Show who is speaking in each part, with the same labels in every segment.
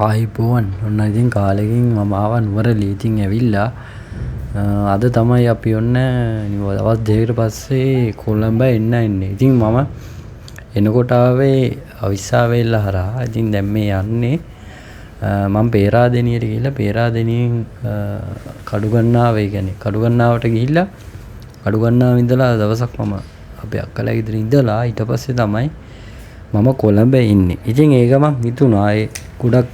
Speaker 1: ආයිබෝවන් ඔන්න ඉතින් කාලෙකින් මම ආවා නුවරඑළිය. ඉතින් ඇවිල්ලා අද තමයි අපි ඔන්න දවස් දෙකකට පස්සේ කොළඹ එන්නේ. ඉතින් මම එනකොට ආවේ අවිස්සාවේල්ල හරහා. ඉතින් දැන් මේ යන්නේ මම පේරාදෙනියට ගිහිල්ලා පේරාදෙනියෙන් කඩුගන්නාව, ඒ කියන්නේ කඩුගන්නාවට ගිහිල්ලා කඩුගන්නාව ඉඳලා දවසක් මම අපේ අක්කලා ගෙදර ඉඳලා ඊට පස්සේ තමයි මම කොළඹ ඉන්නේ. ඉතින් ඒක මම හිතුණා ඒ ගොඩක්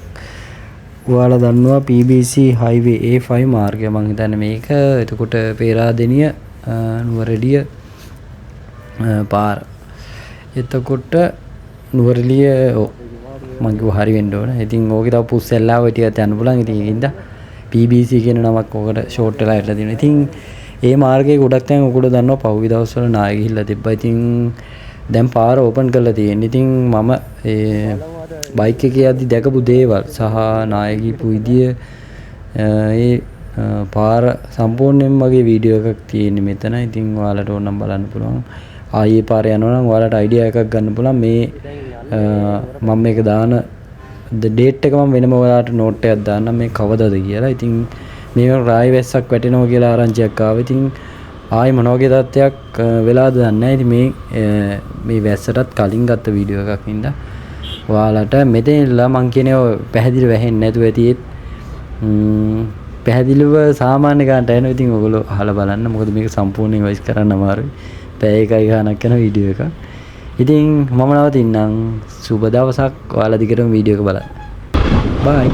Speaker 1: ඔයාලා දන්නවා PBC highway A5 මාර්ගය. මම හිතන්නේ මේක එතකොට පේරාදෙනිය නුවරඑළිය පාර. එතකොට නුවරඑළිය මම කිව්වා හරි වෙන්න ඕන. ඉතින් ඕකේ තව පුස්සෙල්ලාව ටිකක් යන්න පුළුවන්. ඉතින් ඒකින්ද PBC කියන නමක් ඔකට ෂෝට් වෙලා ඉట్లా දෙනවා. ඉතින් ඒ මාර්ගයේ ගොඩක් තැන් ඔකට දන්නවා පහුගිය දවස්වල නාය ගිහිල්ලා තිබ්බා. ඉතින් දැන් පාර ඕපන් කරලා තියෙන්නේ. ඉතින් මම ඒ බයික් එකේ යද්දි දැකපු දේවල් සහ නාය ගිහපු විදිය ඒ පාර සම්පූර්ණයෙන්ම මගේ වීඩියෝ එකක් තියෙන්නේ මෙතන. ඉතින් ඔයාලට ඕනම් බලන්න පුළුවන්. ආයේ පාර යනවා නම් ඔයාලට අයිඩියා එකක් ගන්න පුළුවන්. මේ මම මේක දාන ඩේට් එක මම වෙනම ඔයාලට නෝට් එකක් දාන්නම් මේ කවදාද කියලා. ඉතින් මේක රායි වැස්සක් වැටෙනවා කියලා ආරංචියක් ආවා. ඉතින් ආයි මොන වගේ තත්ත්වයක් වෙලාද දන්නේ නැහැ. ඉතින් මේ වැස්සටත් කලින් ගත්ත වීඩියෝ එකක් හින්දා ඔයාලට මෙතනilla මං කියන්නේ ඔය පැහැදිලිව වැහෙන්නේ නැතුව ඇතිත් පැහැදිලිව සාමාන්‍ය ගන්නට යනවා. ඉතින් ඔයගොල්ලෝ අහලා බලන්න. මොකද මේක සම්පූර්ණයෙන් වොයිස් කරන්න අමාරුයි. පැය එකයි ගානක් යන වීඩියෝ එකක්. ඉතින් මම නවතින්නම්. සුබ දවසක්. ඔයාලා දිගටම වීඩියෝ එක බලන්න. බයි.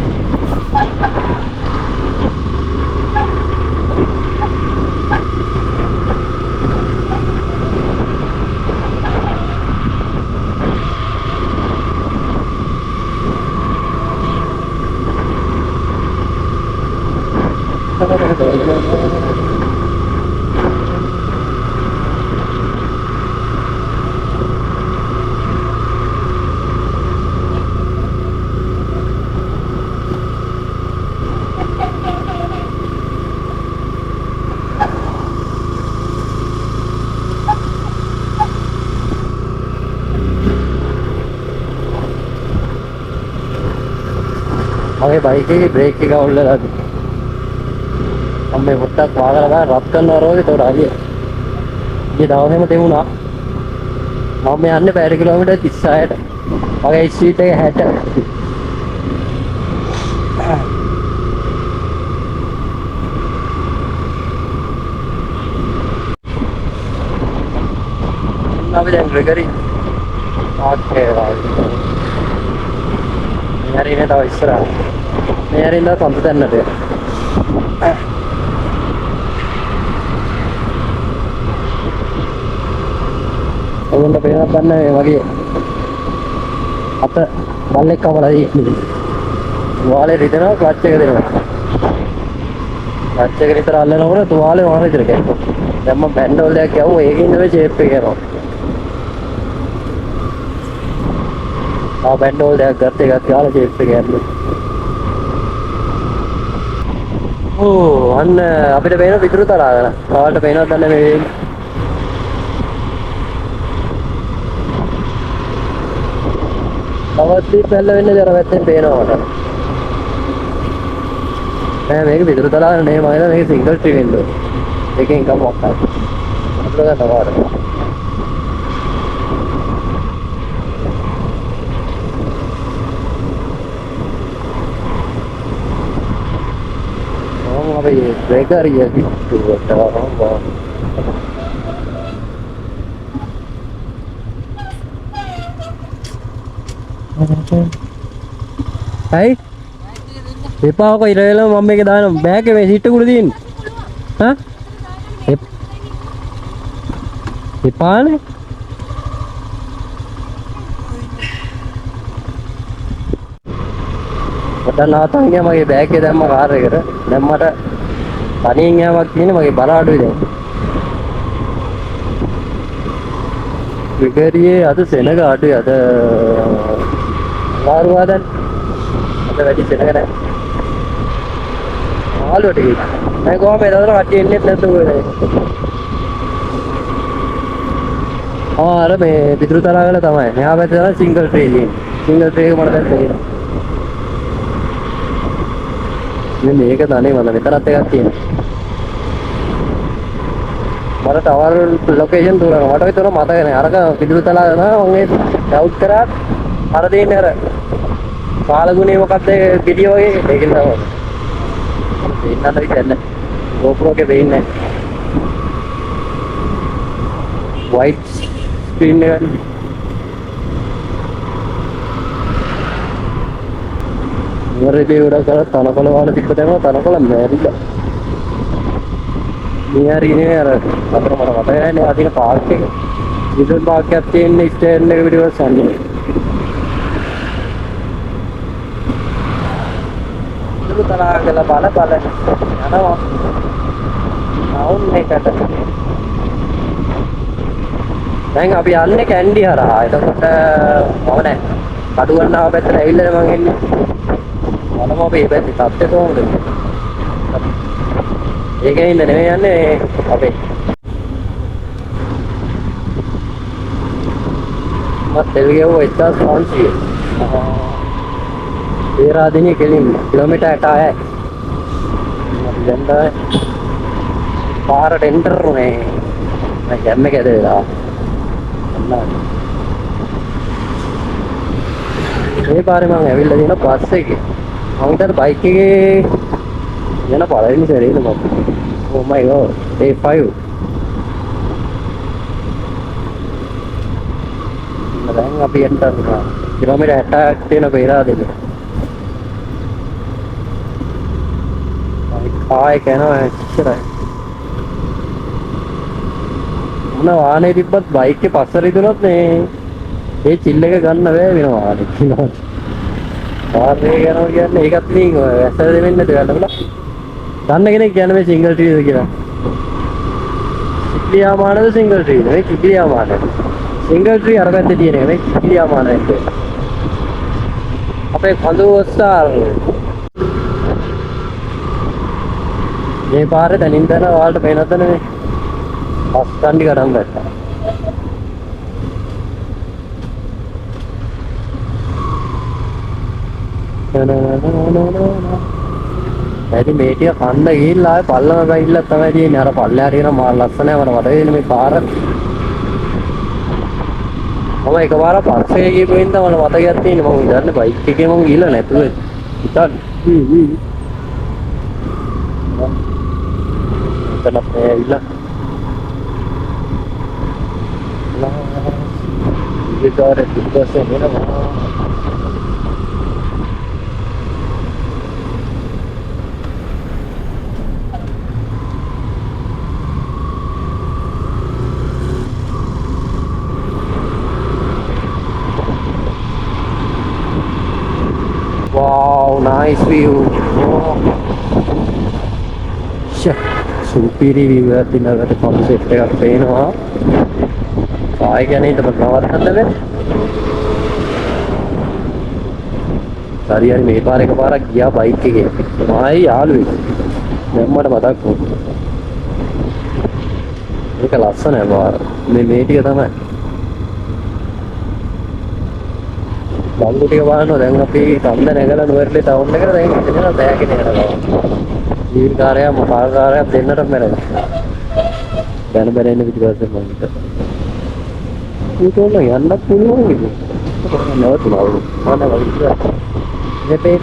Speaker 1: මගේ බයික් එකේ බ්‍රේක් එක අවුල් වෙලා තියෙනවා. මම මේ පොට්ටක් වාගලා ගන්න රත් කරනවා රෝගේ. ඒකට අලිය. ඊයේ දවසේම තෙමුණා. මම යන්නේ පැය කිලෝමීටර් 36ට. මගේ ස්පීඩ් එක 60. අපි දැන් ග්‍රෙගරි ආකේ රාජි. මෙහරිනේ තව ඉස්සරහ. මෙහරින්ද සම්ප දෙන්නට. ඔයගොල්ලෝ පේනවද දන්නේ වගේ අත බල්ලෙක් කවලා ඉන්නේ. තුවාලේ රිදෙනවා ක්ලච් එක දෙනවා. ක්ලච් එක විතර අල්ලනකොට තුවාලේ වහන විතර කැක්කෝ. දැන් මම බැන්ඩෝල් එකක් යවුවා. ඒකේ ඉන්න මේ ෂේප් එක යනවා. බැන්ඩෝල් දෙයක් ගත්ත එකක් යාලා ෂේප් එක යන්නේ. අන්න අපිට පේන පිටුරු තරාගෙන. ඔයාලට පේනවද දන්නේ මේ වේගය? තවත් පැල්ල වෙන්නේ අර පැත්තෙන් පේනවා මට. නෑ මේක පිටුරු තරාගෙන නේ මම හිතන්නේ මේක සිංගල් ට්‍රී වෙන්නේ. එකෙන් එකක් මොකක්ද? අපිට ගන්න තවර. Gregor ya gitu Hai එපා ඔක ඉරේලම මම මේක දාන බෑග් එකේ මේ සීට් එක උඩ තියෙන්නේ හා එපානේ මට නාතන් ගියා මගේ බෑග් එක දැම්ම කාර් එකට දැන් මට තනියෙන් යෑමක් තියෙන්නේ මගේ බර අඩුයි දැන්. විකරියේ අද සෙනග අඩුයි අද වාරුවා දැන් අද වැඩි සෙනග නැහැ. මාළුවට ගිහින් මම කොහොමද එතකොට කට්ටිය එන්නේ නැතුව නේ. අර මේ පිටුරු තරාවල තමයි. මෙහා පැත්තේ තමයි සිංගල් ට්‍රේන් තියෙන්නේ. සිංගල් ට්‍රේන් එක මට දැන් තේරෙනවා. මේ මේක තනේ මම මෙතනත් එකක් තියෙනවා. මට ටවර් ලොකේෂන් දුරන මට විතර මතක නෑ. අරක පිටුරු තලා යනවා මම ඒ අවුට් කරා අර දෙන්නේ අර කාලගුණේ මොකක්ද පිටිය වගේ ඒකෙන් තමයි. ඉන්නත් විදිහට GoPro එකේ වෙන්නේ white screen එක ඉවරදී උඩ කරලා තනකොළ වල තිබ්බ තැන තනකොළ මැරිලා. මේ හරිනේ අර අතර මට මතක නැහැ අදින පාර්ක් එක. විදුල් පාර්ක් එකක් තියෙන ස්ටේෂන් එක පිටිපස්ස අන්නේ. විදුල් තලාගල බල යනවා. ටවුන් එකට. දැන් අපි යන්නේ කැන්ඩි හරහා. එතකොට මම නෑ. කඩු ගන්නවා පැත්තට ඇවිල්ලා මම එන්නේ. මම අපේ පැත්තේ තත්ත්වය කොහොමද? ඒකේ ඉන්න නෙමෙයි යන්නේ අපේ. මත් තෙල් ගෙවුවා 1500. පේරාදෙණිය කෙලින් කිලෝමීටර් 60යි. දැන් තමයි පාරට එන්ටර් උනේ. මම ගැම්ම කැද වෙලා. මේ පාරේ මම ඇවිල්ලා තියෙන බස් එකේ. මම හිතන්නේ බයික් එකේ යන පළවෙනි සැරේද මම. Oh my god. A5. දැන් අපි එන්ටර් වුණා. කිලෝමීටර් 60ක් තියෙන පේරාදෙණිය. ආයෙ යනවා ඉස්සරහ. මොන වාහනේ තිබ්බත් බයික් එකේ පස්සට ඉදුණොත් මේ ඒ චිල් එක ගන්න බෑ වෙන වාහනේ කියනවා. කාර්යය යනවා කියන්නේ ඒකත් නින් ඔය වැස්සට දෙමින් නැද වැඩවල. දන්න කෙනෙක් කියන්නේ මේ සිංගල් ට්‍රීද කියලා. කිලියාමානද සිංගල් ට්‍රීද? මේ කිලියාමාන. සිංගල් ට්‍රී අර පැත්තේ තියෙන එක මේ කිලියාමාන එක. අපේ කඳුවස්තාර මේ පාරේ තනින් තන ඔයාලට පේනවද නේ? බස් කණ්ඩි ගඩම් ගත්තා. ඇයි මේ ටික කන්න ගිහිල්ලා ආයේ පල්ලම ගිහිල්ලා තමයි තියෙන්නේ. අර පල්ලෙහාට කියන මා ලස්සනයි මට වඩ වෙන මේ පාර. මම එකපාර පස්සේ ගිහපු ඉඳන් මට මතකයක් තියෙන්නේ. මම ඉඳන්නේ බයික් එකේ මම ගිහිල්ලා නැතුව හිටන්. එතන ඇවිල්ලා ඉතින් පිටුපස්සේ එනවා. Wow, nice view. Oh. Supiri view එකක් තියෙනවා. concept එකක් පේනවා. ආයෙ කියන්නේ ඊට පස්සවත්තද වෙන්නේ. හරි මේ පාර එකපාරක් ගියා බයික් එකේ. මායි යාළුවෙක්. දැන් මට මතක් වුණා. මේක ලස්සනයි පාර. මේ ටික තමයි. බංගු ටික බලනවා දැන් අපි කන්ද නැගලා නුවරඑළිය ටවුන් එකට දැන් ඉතන බෑගෙන යනවා. ජීවිකාරයා මොකාකාරයා දෙන්නට මැරෙනවා. දැන් බැරෙන්නේ පිටිපස්සේ මම හිතා. උතෝන යන්නත් පුළුවන් නේද? නවතුනා මම වගේ. දෙපේ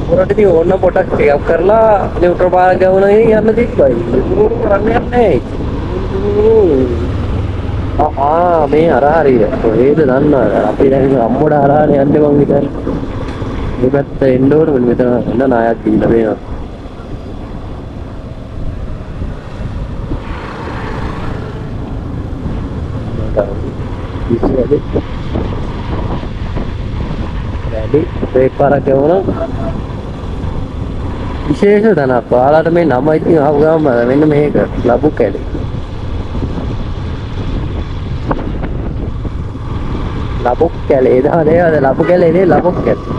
Speaker 1: පොරටදී ඕන පොටක් ටිකක් කරලා නියුට්‍රල් පාරක් ගවුණා යන්න තිබ්බයි. ඒක කරන්නේ නැහැ. මේ අර හරිය. කොහෙද දන්නවද? අපි දැන් අම්මෝඩ හරහානේ යන්නේ මං හිතන්නේ. මේ පැත්ත එන්න ඕන මෙතන එන්න නායක් ඉන්න වෙනවා. වැඩි බ්‍රේක් පාරක් යවනවා. විශේෂ තැනක්. ඔයාලට මේ නම ඉතින් අහපු ගමන් මෙන්න මේක ලබු කැලේ. ලබුක් කැලේ නේද? ලබු කැලේ නේ ලබුක් කැලේ.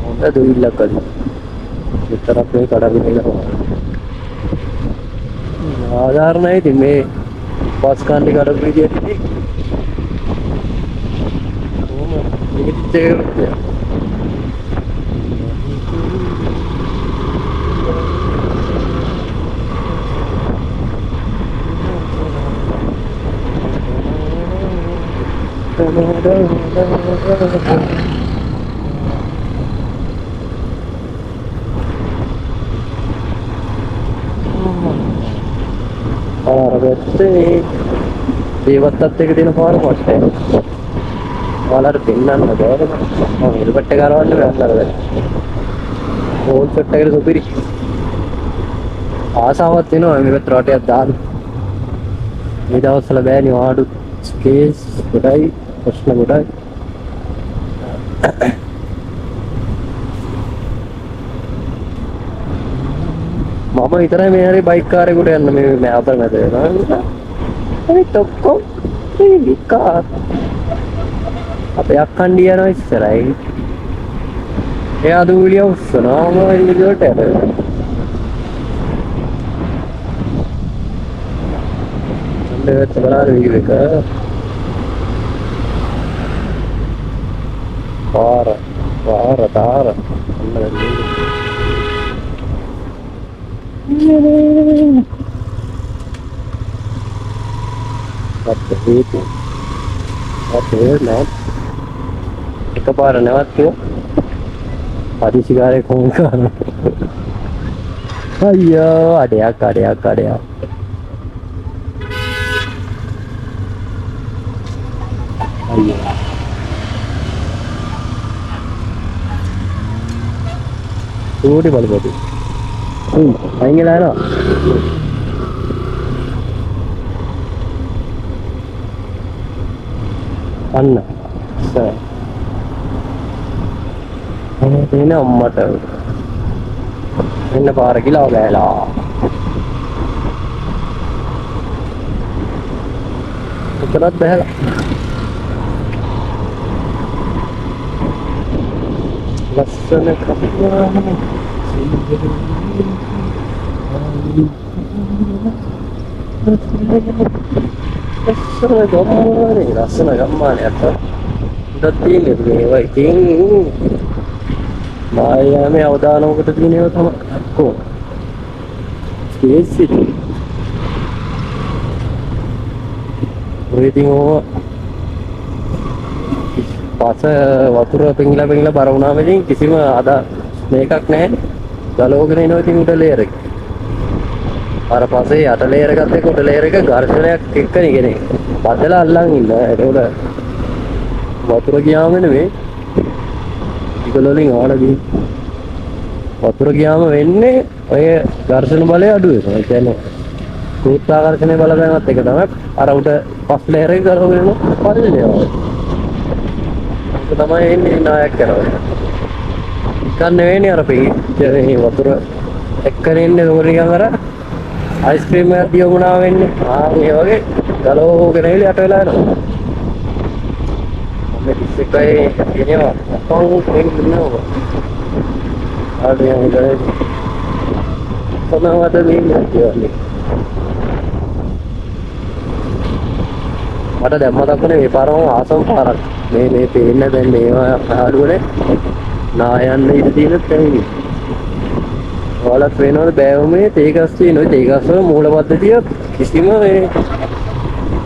Speaker 1: හොඳ දුවිල්ලක් අද. විතරක් මේ කඩගෙන ඉන්නවා. ආධාරණයි ඉතින් මේ බස් කාන්ටි කඩපු විදියටදී කොහොම නිමිතිච්ච එකක් ආරවැත්තේ දේවත්තත් එක තියෙන පාර පස්සේ ඔයාලට පෙන්නන්න බෑද මම හෙල්පට් එක අරවන්න බැලලා දැන් ඕල් සෙට් එකේ සුපිරි ආසාවක් වෙනවා මේ පැත්තට රටයක් දාන්න මේ දවස්වල බෑනේ ආඩු ස්පේස් ගොඩයි ප්‍රශ්න ගොඩයි මම විතරයි මේ හරි බයික් කාරේකට යන්න මේ මෑතර මැද වෙනවා ඒ තොක්කො මේ කාර් අපේ අක්කණ්ඩි යනවා ඉස්සරයි එයා දූලිය උස්සනවා මම ඉල්ලුවට යනවා ඡන්දෙත් බලන්න වීඩියෝ එක පාර තාර what the heck what the hell man එකපාර නැවතුණා පරිසිකාරේ කොහොම කරන්නේ අයියෝ අඩයක් අයියෝ ඕටි බලපොඩි අයින්ගලා යනවා අන්න එන අම්මට එන්න පාර කියලා ගෑලා උතරත් බහැලා ලස්සන කපුවා ලස්සන ගම්මානේ අත උඩ තියෙන්නේ මේවා ඉතින් මායාමේ අවදානමකට තියෙන ඒවා තමයි අක්කෝ ස්පේස් සිටි ඔය ඉතින් ඕව පස වතුර පෙඟිලා බර වුණාම ඉතින් කිසිම අද මේකක් නැහැ ගලවගෙන එනවා ඉතින් උඩ ලේයර් එක අර පස්සේ යට ලේයර් එකත් එක්ක උඩ ලේයර් එක ඝර්ෂණයක් එක්ක නිකනේ බදලා අල්ලන් ඉන්න ඒකට වතුර ගියාම නෙමෙයි ඉකලොලින් ආවලදී වතුර ගියාම වෙන්නේ ඔය ඝර්ෂණ බලය අඩු වෙනවා ඒ කියන්නේ ගුරුත්වාකර්ෂණයේ බලපෑමත් එක තමයි අර උඩ පස් ලේයර් එක ගලවගෙන පල්ලෙනවා ඒක තමයි එන්නේ නායක කරනවා කන්න නෙවෙයි අර මේ වතුර එක්කනේ ඉන්නේ උරියන් අර අයිස්ක්‍රීම් එකක් දියුණා වෙන්නේ මේ වගේ ගලවගෙන එළිය යට වෙලා යනවා මේ ඉස්සෙකයි එනවා කොහොම වෙන්නේ ආඩේ හොඳයි සමහරවිට මේ කියන්නේ මට දැම්ම දක්වන මේ පාරම ආසම පාරක් මේ පේන්න දැන් මේවා ආඩුවනේ නායන්න ඉඳ තියෙන තැනින් ඔයාලත් වෙනවද බෑවුමේ තේගස් තියෙනවා තේගස් වල මූල පද්ධතිය කිසිම මේ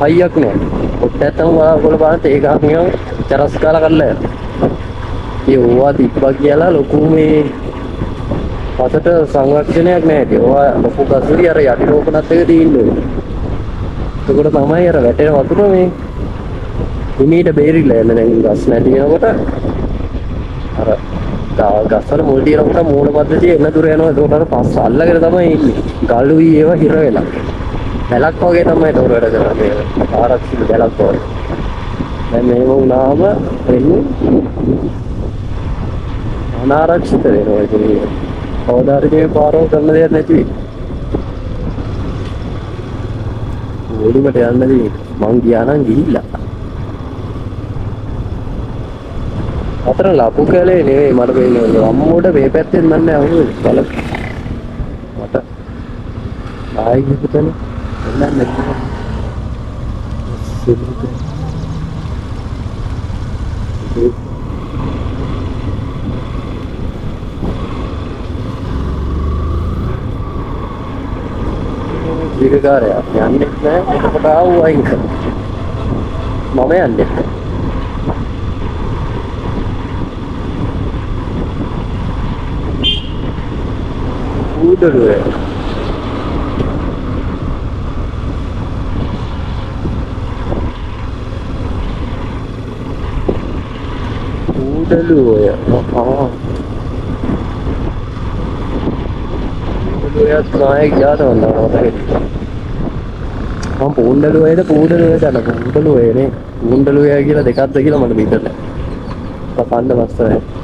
Speaker 1: හයියක් නැහැ ඔට්ටත් තම ඔයාලා බලන්න තේගස් නියම චරස් කාලා කරලා යනවා ඒ ඕවා තිබ්බා කියලා ලොකු මේ පසට සංරක්ෂණයක් නැහැ ඒ ඕවා ලොකු කසුරි අර යටි රෝපණත් එක තියෙන්නේ ඒකට තමයි අර වැටෙන වතුර මේ හිමීට බේරිලා යන්නේ දැන් ගස් නැති වෙනකොට අර ගස්වල මුල් දිනනකොට මූල පද්ධතිය එන්න දුර යනවා ඒකට අර පස්ස අල්ලගෙන තමයි ඉන්නේ ගල්ුයි ඒවා හිර වෙලා බැලක් වගේ තමයි ඒක වැඩ කරන්නේ ආරක්ෂිත බැලක් වගේ දැන් මේව වුණාම වෙන්නේ අනාරක්ෂිත වෙනවා ඉතින් අවදාරිකේ පාරව කරන දෙයක් නැති වෙයි ඕලිමට යන්නදී මං ගියා නම් ගිහිල්ලා අතර ලපු කැලේ නෙවෙයි මට පේන්නේ අම්මෝට මේ පැත්තෙන් මන්නේ අහුවේ බල මට ආයි හිතන එන්නන්නේ ජීවිකාරයා යන්නෙත් නෑ එතකොට ආවෝ අයින් කරා මම යන්නේ ඌඩරුවේ ඌඩලුවය ඌඩලුවයත් നായක ජාත වන්නවා මම පූණ්ඩලුවේද පූඩලුවේද අන්න පූඩලුවේනේ පූණ්ඩලුවය කියලා දෙකක්ද කියලා මට හිතෙන්නේ නැහැ. කන්න මස්සයි.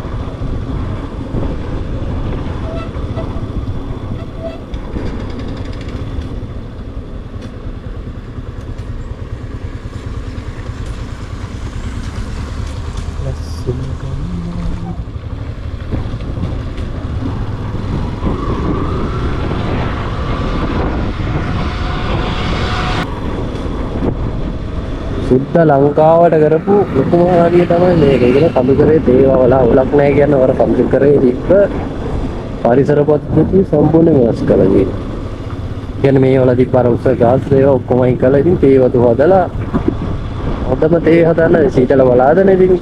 Speaker 1: සුද්ධ ලංකාවට කරපු ලොකුම හරිය තමයි මේක. ඒ කියන්නේ කම්පියුටරේ දේවවල අවුලක් නැහැ කියන වර කම්පියුටරේ තිබ්බ පරිසර පද්ධති සම්පූර්ණ වෙනස් කළා කියන්නේ. කියන්නේ මේ වල තිබ්බ අර උස ගාස් ඒවා ඔක්කොම අයින් කළා. ඉතින් තේ වතු හදලා හොඳම තේ හදන්න සීතල බලාගෙන ඉතින්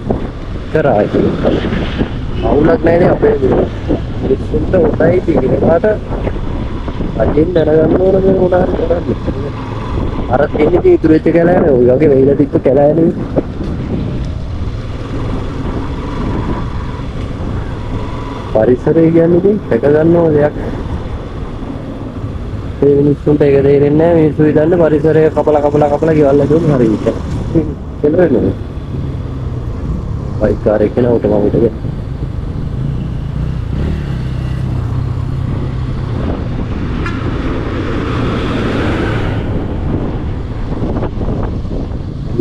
Speaker 1: කරා ඒක. අවුලක් නැහැ නේ අපේ විශ්ුන්ට උඩයි තියෙනවාට අදින් දැනගන්න ඕන මේ මොනවද කරන්නේ. අර තියෙන්නේ ඉතුරු වෙච්ච කැලෑනේ ඔය වගේ වෙයිලා තිබ්බ කැලෑනේ පරිසරය කියන්නේ ඉතින් එක ගන්න ඕන දෙයක් ඒ මිනිස්සුන්ට ඒක තේරෙන්නේ නැහැ මිනිස්සු හිතන්නේ පරිසරය කපලා ගෙවල්ලා දුන්න හරි ඉතින් කෙලවෙන්නේ බයික් කාර් එකේ නෝට මම හිතේ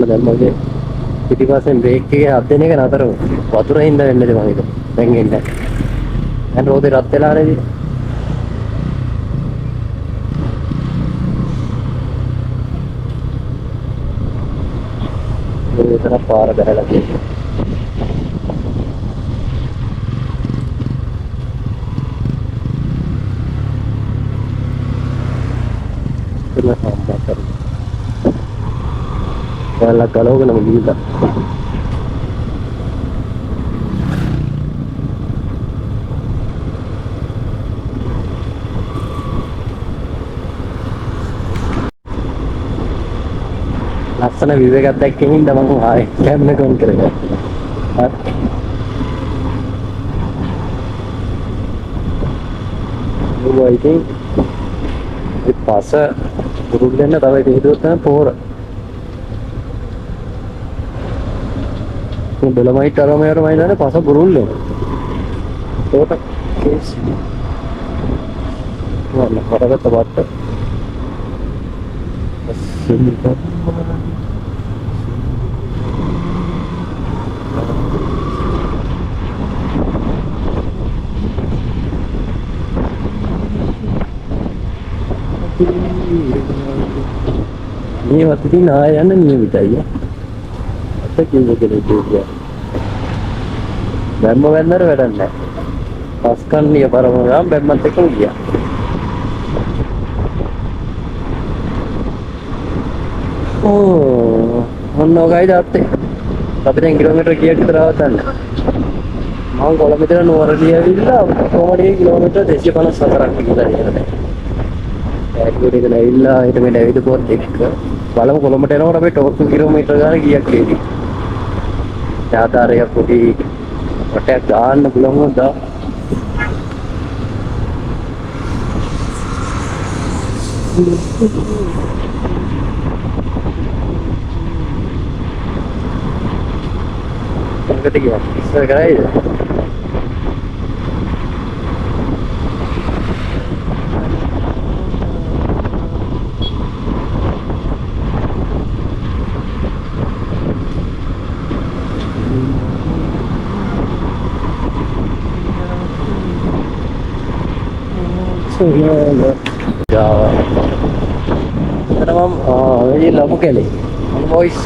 Speaker 1: දැන් මගේ පිටිපස්සෙන් බ්‍රේක් එකේ හත් දෙන එක නතර වුණා. වතුර හින්දා වෙන්නේද මම හිතුවා. දැන් එන්නේ. දැන් රෝදේ රත් වෙලා නේද? මේතර පාර බහැලා තියෙනවා. එන්න සම්බන්ධ Kalau kalau kena begitu. ලස්සන view එකක් දැක්කම ඉඳ මම ආයේ කැමරා එක ඔන් කරගත්තා. හරි. ඉතින් පාස ගුරු දෙන්න තව හේතුවක් තමයි පොර. Dolomite අරම නේද පාස බුරුල්ලේ. ඒකට කේස්. වල කරගත්ත බට්ට. මේවත් ඉතින් ආය යන නියමිතයි. අත කිව්ව කෙනෙක් කියනවා. බැම්ම වෙන්නර වැඩක් නැහැ. පස්කන්නිය පරම ගාම් බැම්මත් එක්ක ගියා. ඕ මොනෝගයි දාත්තේ. අපි දැන් කිලෝමීටර කීයක් විතර ආවද? මම කොළඹ නුවරදී ඇවිල්ලා කොහොමද කිලෝමීටර 254ක් කියලා ඉන්නේ. ඒකේ ඉඳලා ඇවිල්ලා ඊට මෙන්න ඇවිද පොත් එක්ක බලමු කොළඹට එනකොට අපි ටෝක් කිලෝමීටර ගාන කීයක් එයිද? ආකාරය පොඩි වටයක් දාන්න පුළුවන් දා. මොකද කියන්නේ? ඉස්සර කරයිද? Jawa. Karena mam, ini labu kali. Boys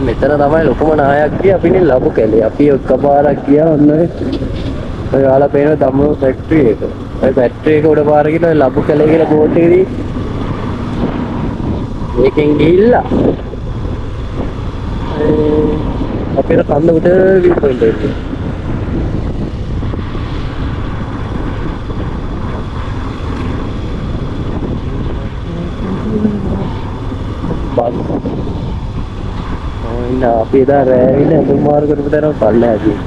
Speaker 1: මෙතන තමයි ලොකුම නායක කිය අපිනේ ලබු කැලේ. අපි එකපාරක් ගියා ඔන්න ඔය ඔයාලා පේන දම්මුව ෆැක්ටරි එක. ඔය ෆැක්ටරි එක උඩ පාර ගිහලා ලබු කැලේ කියලා බෝඩ් එකේදී මේකෙන් ගිහිල්ලා අපේ කන්ද උඩ වී පොයින්ට් එක. බස් ඉන්න අපි එදා රෑවිල ඇඳුම් මාරු කරපු තැන පල්ලෑදී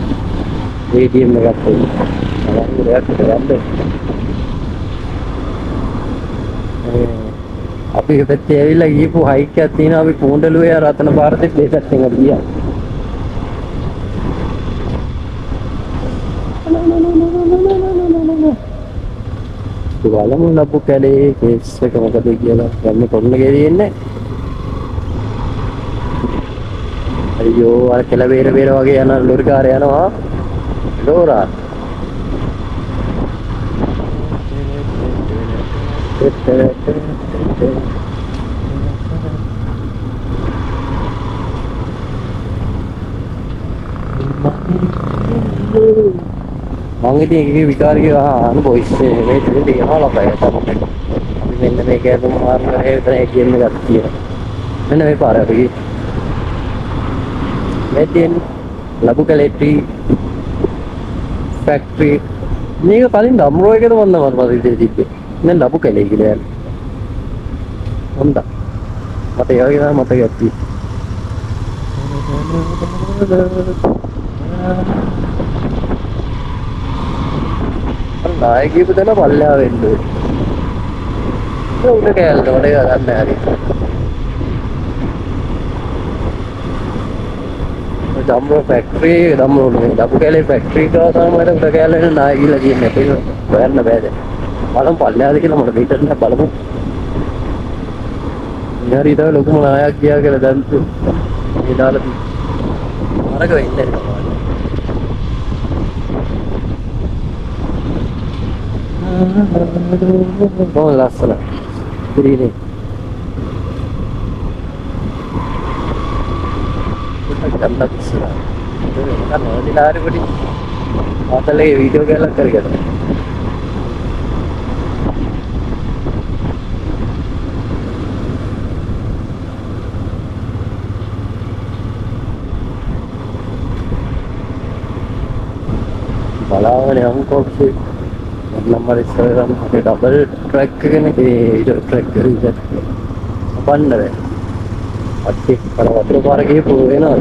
Speaker 1: ATM එකක් තියෙනවා. අපි පැත්තේ ඇවිල්ලා ගිහපු හයික් එකක් තියෙනවා. අපි පූණ්ඩලුවේ රතන පාරේ දෙපැත්තෙන් අපි ගියා. බලමු ලබු කැලේ කේස් එක මොකද කියලා. ගන්න කොන්න ගෙරියෙන්නේ. අයියෝ අර කෙල බේර වගේ යන ලොරි කාරය යනවා. ලෝරා. මං ඉතින් ඒකේ විකාරකේ අහන බොයිස් මේ දෙන්නේ යහලා බය තමයි. අපි මෙන්න මේක ඇතුම් මාරු කරේ විතර ඒ ගේම් එකක් තියෙනවා. මෙන්න මේ පාර අපි මේ තියෙන ලබු කැලේ ෆැක්ටරි මේක කලින් දම්රෝ එකද මන්ද මට ඉතින් තිබ්බේ. දැන් ලබු කැලේ කියලා යන්නේ. හොඳ. මට ඒ වගේ තමයි මතකයක් තියෙන්නේ. ආයෙ ගිහපු තැන පල්ලෙහා වෙන්න ඕනේ. උඩ කැලේ උඩ ගන්න හරි. දම්රෝ ෆැක්ටරි දම්රෝ නේ ලබු කැලේ ෆැක්ටරි එක තමයි උඩ කැලේ නාය ගිහලා කියන්නේ. ඒක හොයන්න බෑ දැන්. බලමු පල්ලෙහාද කියලා මට දෙන්න බලමු. යාරි ඉතින් ලොකුම නායක් ගියා කියලා දැන් මේ දාලා තියෙනවා. අරක වෙන්නේ නැහැ. බොහොම ලස්සනයි. ඉතින් ගන්නත් ඉස්සරහ. ඒක නෝදිලාරි පොඩි අතලේ වීඩියෝ ගාලා කරගන්න. බලාගෙන යමු කොක්ෂේ නම්බර ඉස්සරහම අපේ ඩබල් ට්‍රැක් එකනේ ඒ ට්‍රැක් එක ඉතින් අපන්නද අත්ති අර වතුර පාර ගිහපු වෙනවා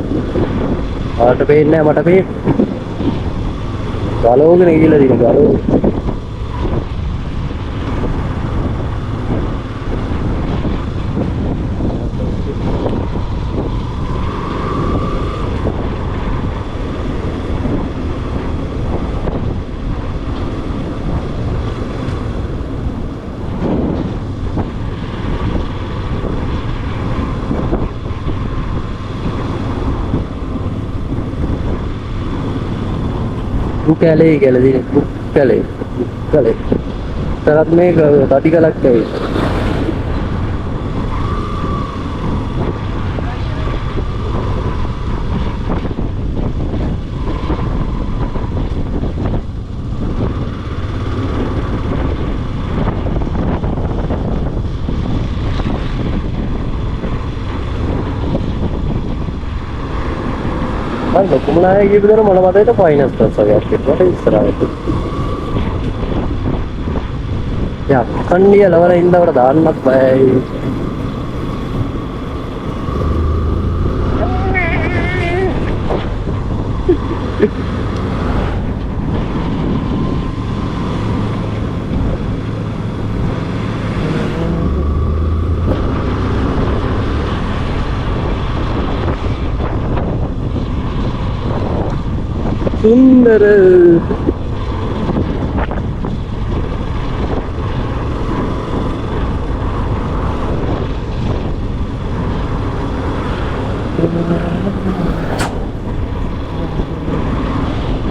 Speaker 1: ආට පේන්නේ නැහැ මට පේන්නේ ගලවගෙන ගිහලා තියෙන ගලව Bukale කියලා දින Bukale තරත් මේ තටි කලක් ඇවි මම ලොකුමනාය කියපදර මල මතයට ෆයිනස් බස් වගේ අක්කේට ඉස්සරහට යා කණ්ඩිය ලවර ඉඳවට දාන්නත් බයයි सुंदर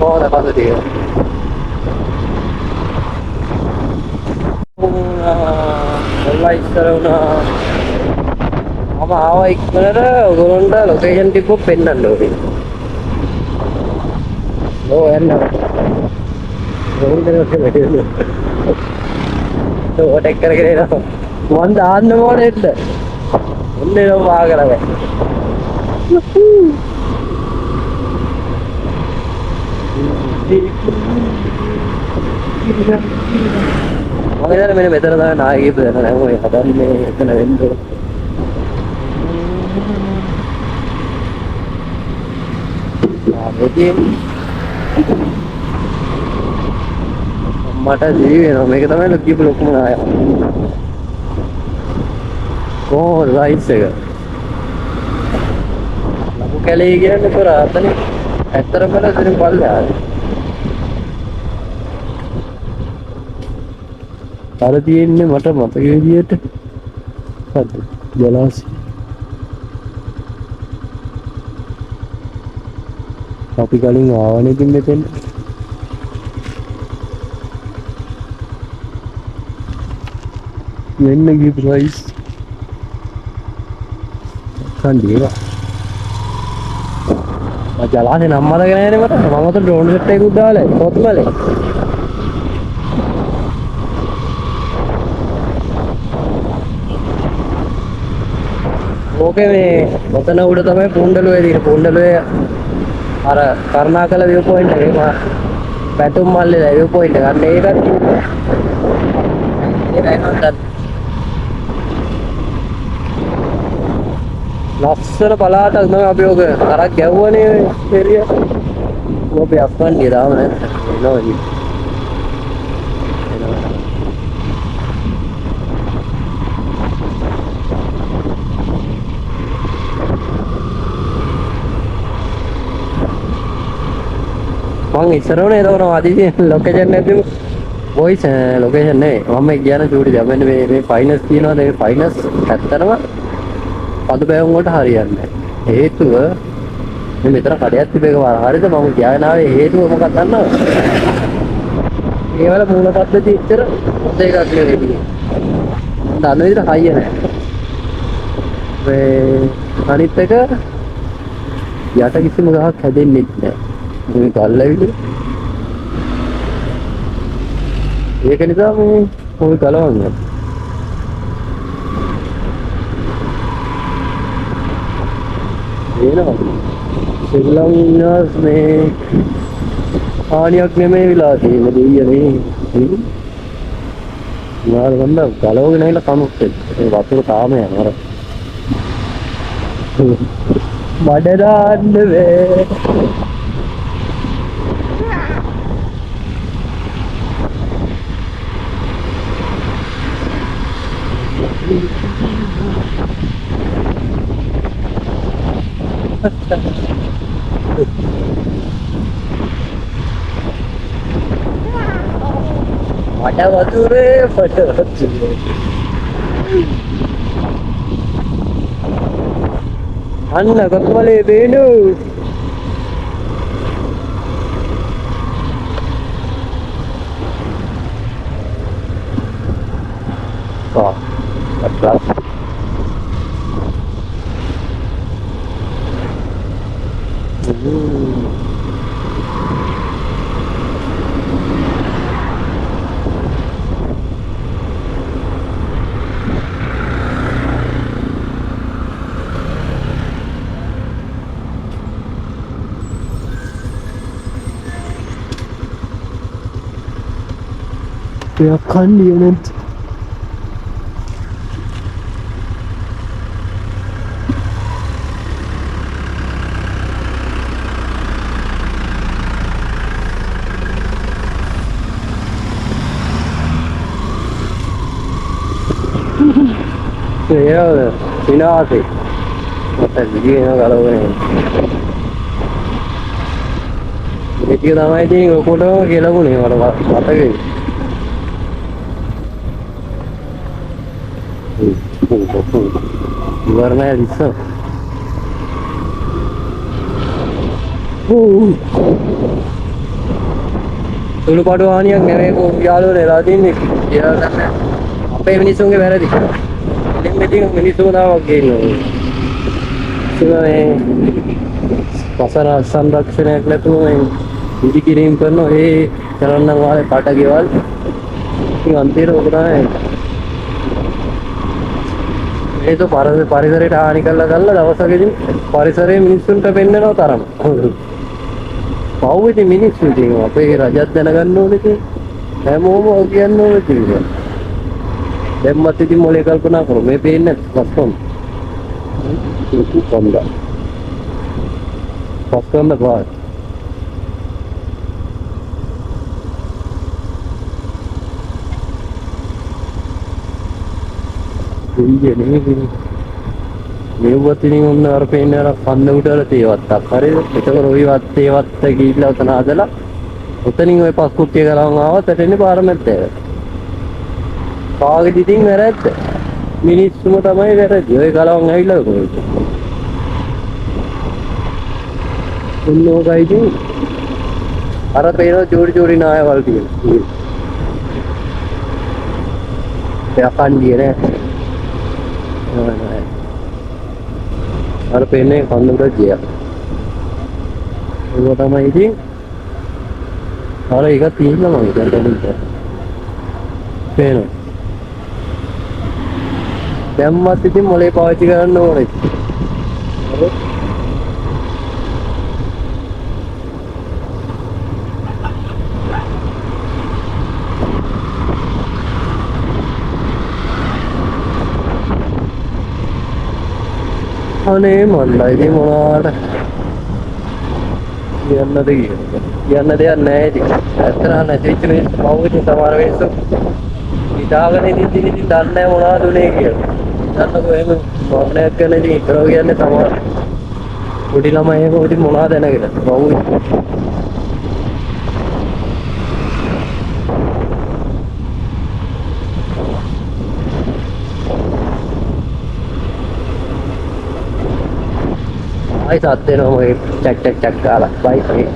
Speaker 1: कौन है पास दिया अल्लाह इस तरह ना මම ආවා ඉක්මනට ඔයගොල්ලන්ට ලොකේෂන් ටික පෙන්නන්න ඕනේ. ඕ එන්න. ඕන්දරට වැඩිද? ඕටෙක් කරගෙන එනවා. මන් දාන්න ඕනෙන්න. ඔන්නේ නෝ වාගලව. මම ඉතින් මෙන්න මෙතන තමයි නායකයෙ බදන නෑ ඔය හදන්නේ එතන වෙන්න. මට ජී වෙනවා මේක තමයි කියපු ලොකුම නායක. කොහොමද රයිස් එක? ලබු කැලේ කියන්නේ කොර අතනේ ඇත්තරම බලද්දී පල්ලෙහාට. අර තියෙන්නේ මට මතක විදියට හරි ජලාශය. අපි කලින් ආවනේ ඉතින් මෙතෙන්. මෙන්න ගිහ් රයිස්. කන්දේවා. ජලාශය නම් මතක නෑනේ මට. මම අත ඩ්‍රෝන් සෙට් එකකුත් දාලා කොත්මලේ. ඕකේ මේ ඔතන උඩ තමයි පුණ්ඩලුවේ තියෙන. පුණ්ඩලුවේ අර කරුණාකල view point එකේ මා පැතුම් මල්ලේ view point එක. අන්න ඒකත් ලස්සන පළාතක් තමයි අපි ඔක තරක් ගැව්වනේ එරිය. ඔබේ අක්කන්ගේ දාම නැත්නම් එනවා. මං ඉස්සරවනේ එතකොට ආදිදී ලොකේෂන් එකේ වොයිස් ලොකේෂන් නේ මම කියන චූටි දැන් මේ ෆයිනස් කියනවා මේ ෆයිනස් ඇත්තටම පද බෑවුම් වලට හරියන්නේ නැහැ හේතුව මේ මෙතන කඩයක් තිබේක හරියද මම කියනාවේ හේතුව මොකක්ද දන්නවද ඒ වල මූල පද්ධති ඉතර දෙකක් නෙවෙයි මම දන්න විදිහට හයිය නැහැ මේ අනිත් එක යට කිසිම ගහක් හැදෙන්නේ නැහැ මේ ගල්ලවිද ඒක නිසා මේ පොල් කලවන්නේ එනවා සෙල්ලම් ඉන්නස් මේ හානියක් නෙමෙයි වෙලා තියෙන්නේ දෙයියනේ මාර වන්ද ගලවගෙන ඇවිල්ලා කනුත් ඒ වතුර තාම යනවා අර මඩ දාන්න වේ මඩ වතුරේ පට වතුරේ අන්න Kotmale බේනු අත්‍රාස් jag kan ju inte. Iya, finasi. Mata gigi na kalau ini. Itu namanya ini ngokodo kira pun ini kalau mata gigi. Warna lisa. Dulu paduan yang ngewe ko යාළුවනේ වෙලා තින්නේ. කියලා නැහැ. අපේ මිනිස්සුන්ගේ වැරදි. දෙන්නේ ඉතින් මිනිස්සු දාවක් ගේනවා. ඒ පසර සංරක්ෂණයක් නැතුව ඉදි කිරීම කරන ඒ කරන්න වාලේ පාට ගෙවල් ඉතින් අන්තිමට ඔක තමයි මේක පරිසරයට හානි කළා දවසකදී පරිසරයේ මිනිස්සුන්ට පෙන්නනවා තරම. පව් ඉතින් මිනිස්සු ඉතින් අපේ රජත් දැනගන්න ඕනේ ඉතින් හැමෝම ඔය කියන්න ඕනේ ඉතින්. දැම්මත් ඉතින් මොලේ කල්පනා කරමු මේ පේන්නේ නැත්නම් කොන්ද පස්කොන්ද ගාන ඉන්නේ නේ මේවත් ඉතින් ඔන්න අර පේන්නේ අර කන්ද උඩට තේවත්තක් හරිද එතකොට ඔය වත් තේවත්ත ගිහිල්ලා උතන හදලා උතනින් ඔය පස් කුට්ටිය ගලවන් ආවත් එතෙන්නේ පාරමැත්තේ කාගෙද ඉතින් වැරද්ද මිනිස්සුම තමයි වැරදි ඔය ගලවන් ඇවිල්ලා කොහෙද උන්නෝගයි ඉතින් අර පේන චූරි නායවල් තියෙනවා ඒ අකණ්ඩිය නේ අර පේන්නේ කන්දර ජය ඒක තමයි ඉතින් අර එක තියෙනවා මම දැන් බලන්න පේනවා දැම්මත් ඉතින් මොලේ පාවිච්චි කරන්න ඕනේ හරි අනේ මන්දා ඉතින් මොනවාට කියන්නද කියන්න දෙයක් නැහැ ඉතින් ඇත්තට නැතිවෙච්ච මේ පවුවේ සමහර වෙලෙස හිතාගෙන ඉඳින් දන්නේ නැහැ මොනවද උනේ කියලා. දන්නකො එහෙම මොකක්ද කරන ඉතින් ඉතරෝ කියන්නේ සමහර පොඩි ළමයි එහෙම ඉතින් මොනවද දැනගෙන පවුවේ ආයි සත් වෙනවා මොකේ චක් ගාලා බයි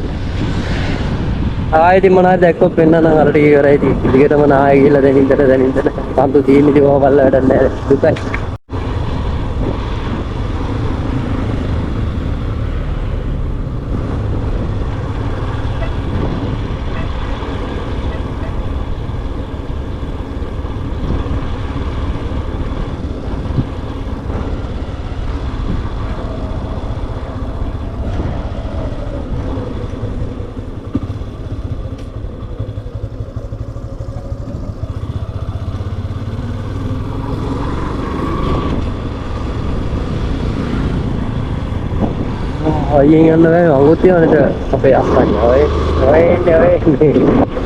Speaker 1: ආයෙත් මොනවද දැක්කොත් පෙන්නන අර ටීවී වල ඉතින් දිගටම නාය ගිහලා දැනින්දට සම්තු තියෙන ඉතින් ඕවා බලලා වැඩක් නැහැ දුකයි අයියෙන් යන්න බෑ වංගුත් තියනට අපේ අස්සන්නේ ඔය එන්නේ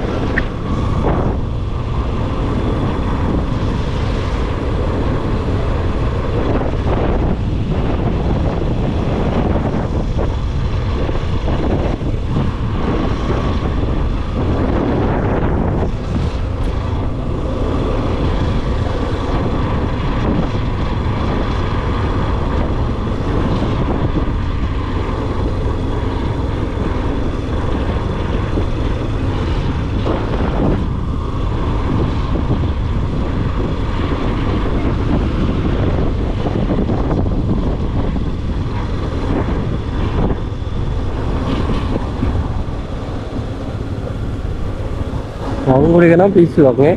Speaker 1: වංගුරේ නම් පිස්සුවක් නේ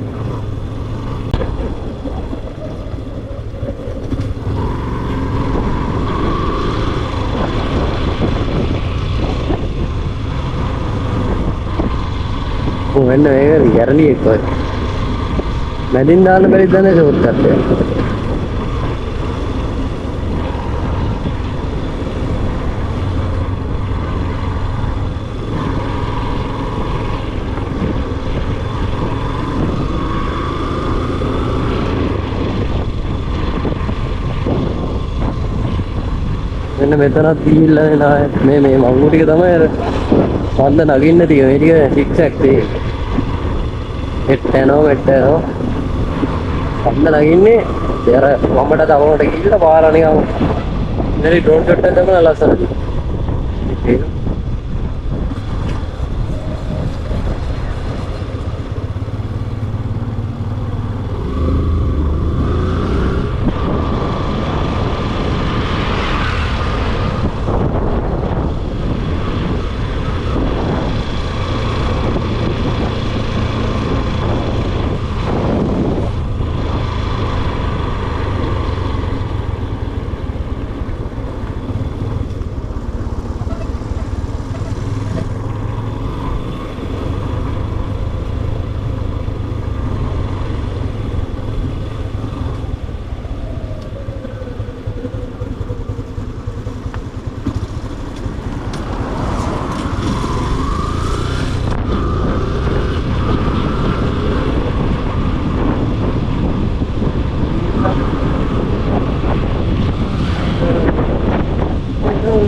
Speaker 1: වෙන්න මේක ගැරණියෙක් වගේ මැදින් දාන්න බැරිද නැද ෂෝට් එකක් මෙන්න මෙතනත් ගිහිල්ලා නාය මේ මංගු ටික තමයි අර පන්ද නගින්න තියෙන මේ ටික සික්සැක් තියෙන්නේ මෙට්ට යනවා පන්ද නගින්නේ අර වමට දකුණට ගිහිල්ලා පාර නිකන් ඉතින් ඩ්‍රෝන් ෂොට් එකක් තමයි ලස්සනදී ඒක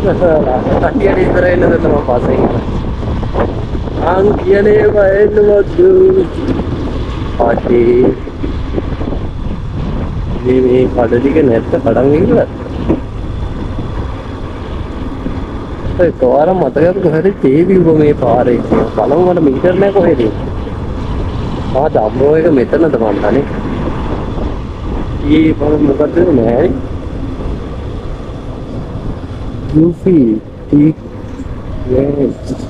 Speaker 1: කටියට ඉතර එන්නද තමයි පස්සේ ආන් කියන්නේ බයෙන්නවද පාටි මේ කඩලික නැත්ත කඩන් ඉන්නද ඒ තෝර මතකද කොහෙද තේවි ඔබ මේ පාරේ බලමු මට මීටර් නැහැ කොහෙද ආ ධම්මෝ එක මෙතනද මන්ටනේ ඊ බල මොකද නැහැ Goofy, yes.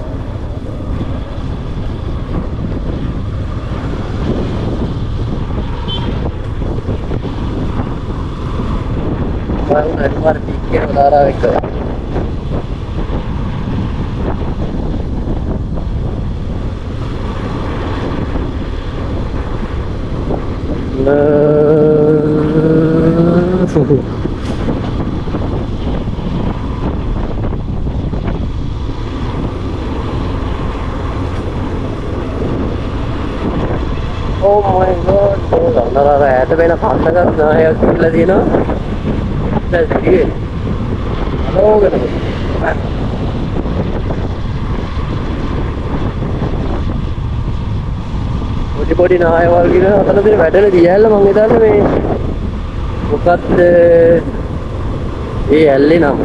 Speaker 1: Baru dari luar pikir udara itu. Oh my god, nara ඇට වෙන කන්නකට නායක් කියලා දිනවා. දැන් ඉතින් හලෝගෙන පොඩි නායවල් කියන අතන දෙන වැඩන දියැල්ල මං හිතන්නේ මේ මොකක්ද ඒ ඇල්ලේ නම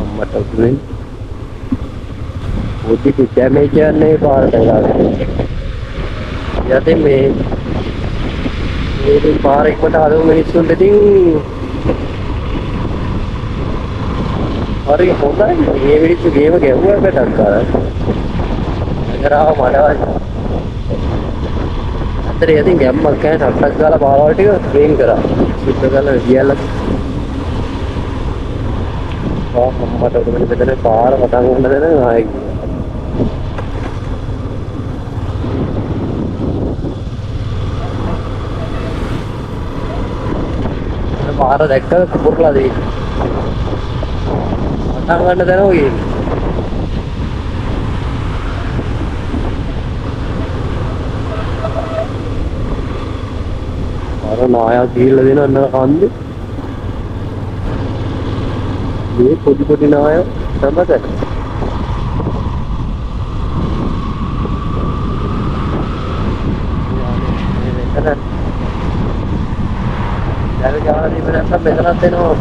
Speaker 1: අම්මට උනේ පොඩි කිච්චමේ කියන්නේ පාරට ගියා යතේ මේ පාර එක්කට හදමු මිනිස්සුන්ට ඉතින් හරි හොඳයි මේ මිනිස්සු ගේම ගැහුවා බටක් කරා නගරාව මඩවයි අතරේ ඉතින් ගැම්මක් කෑ ටක්ටක් ගාලා පාරවල් ටික ක්ලීන් කරා සුද්ධ කරලා ගියලා මට උඩින් මෙතන පාර පටන් ගන්න දෙන ආයෙ පාර දැක්කද කුපුරලා දෙයි පටන් ගන්න දෙන ඔය අර නායක් ගිහිල්ලා දෙන අන්න කන්දේ මේ පොඩි නාය තමයි දැන් ගාන ඉවරක් මෙතනත් එනවා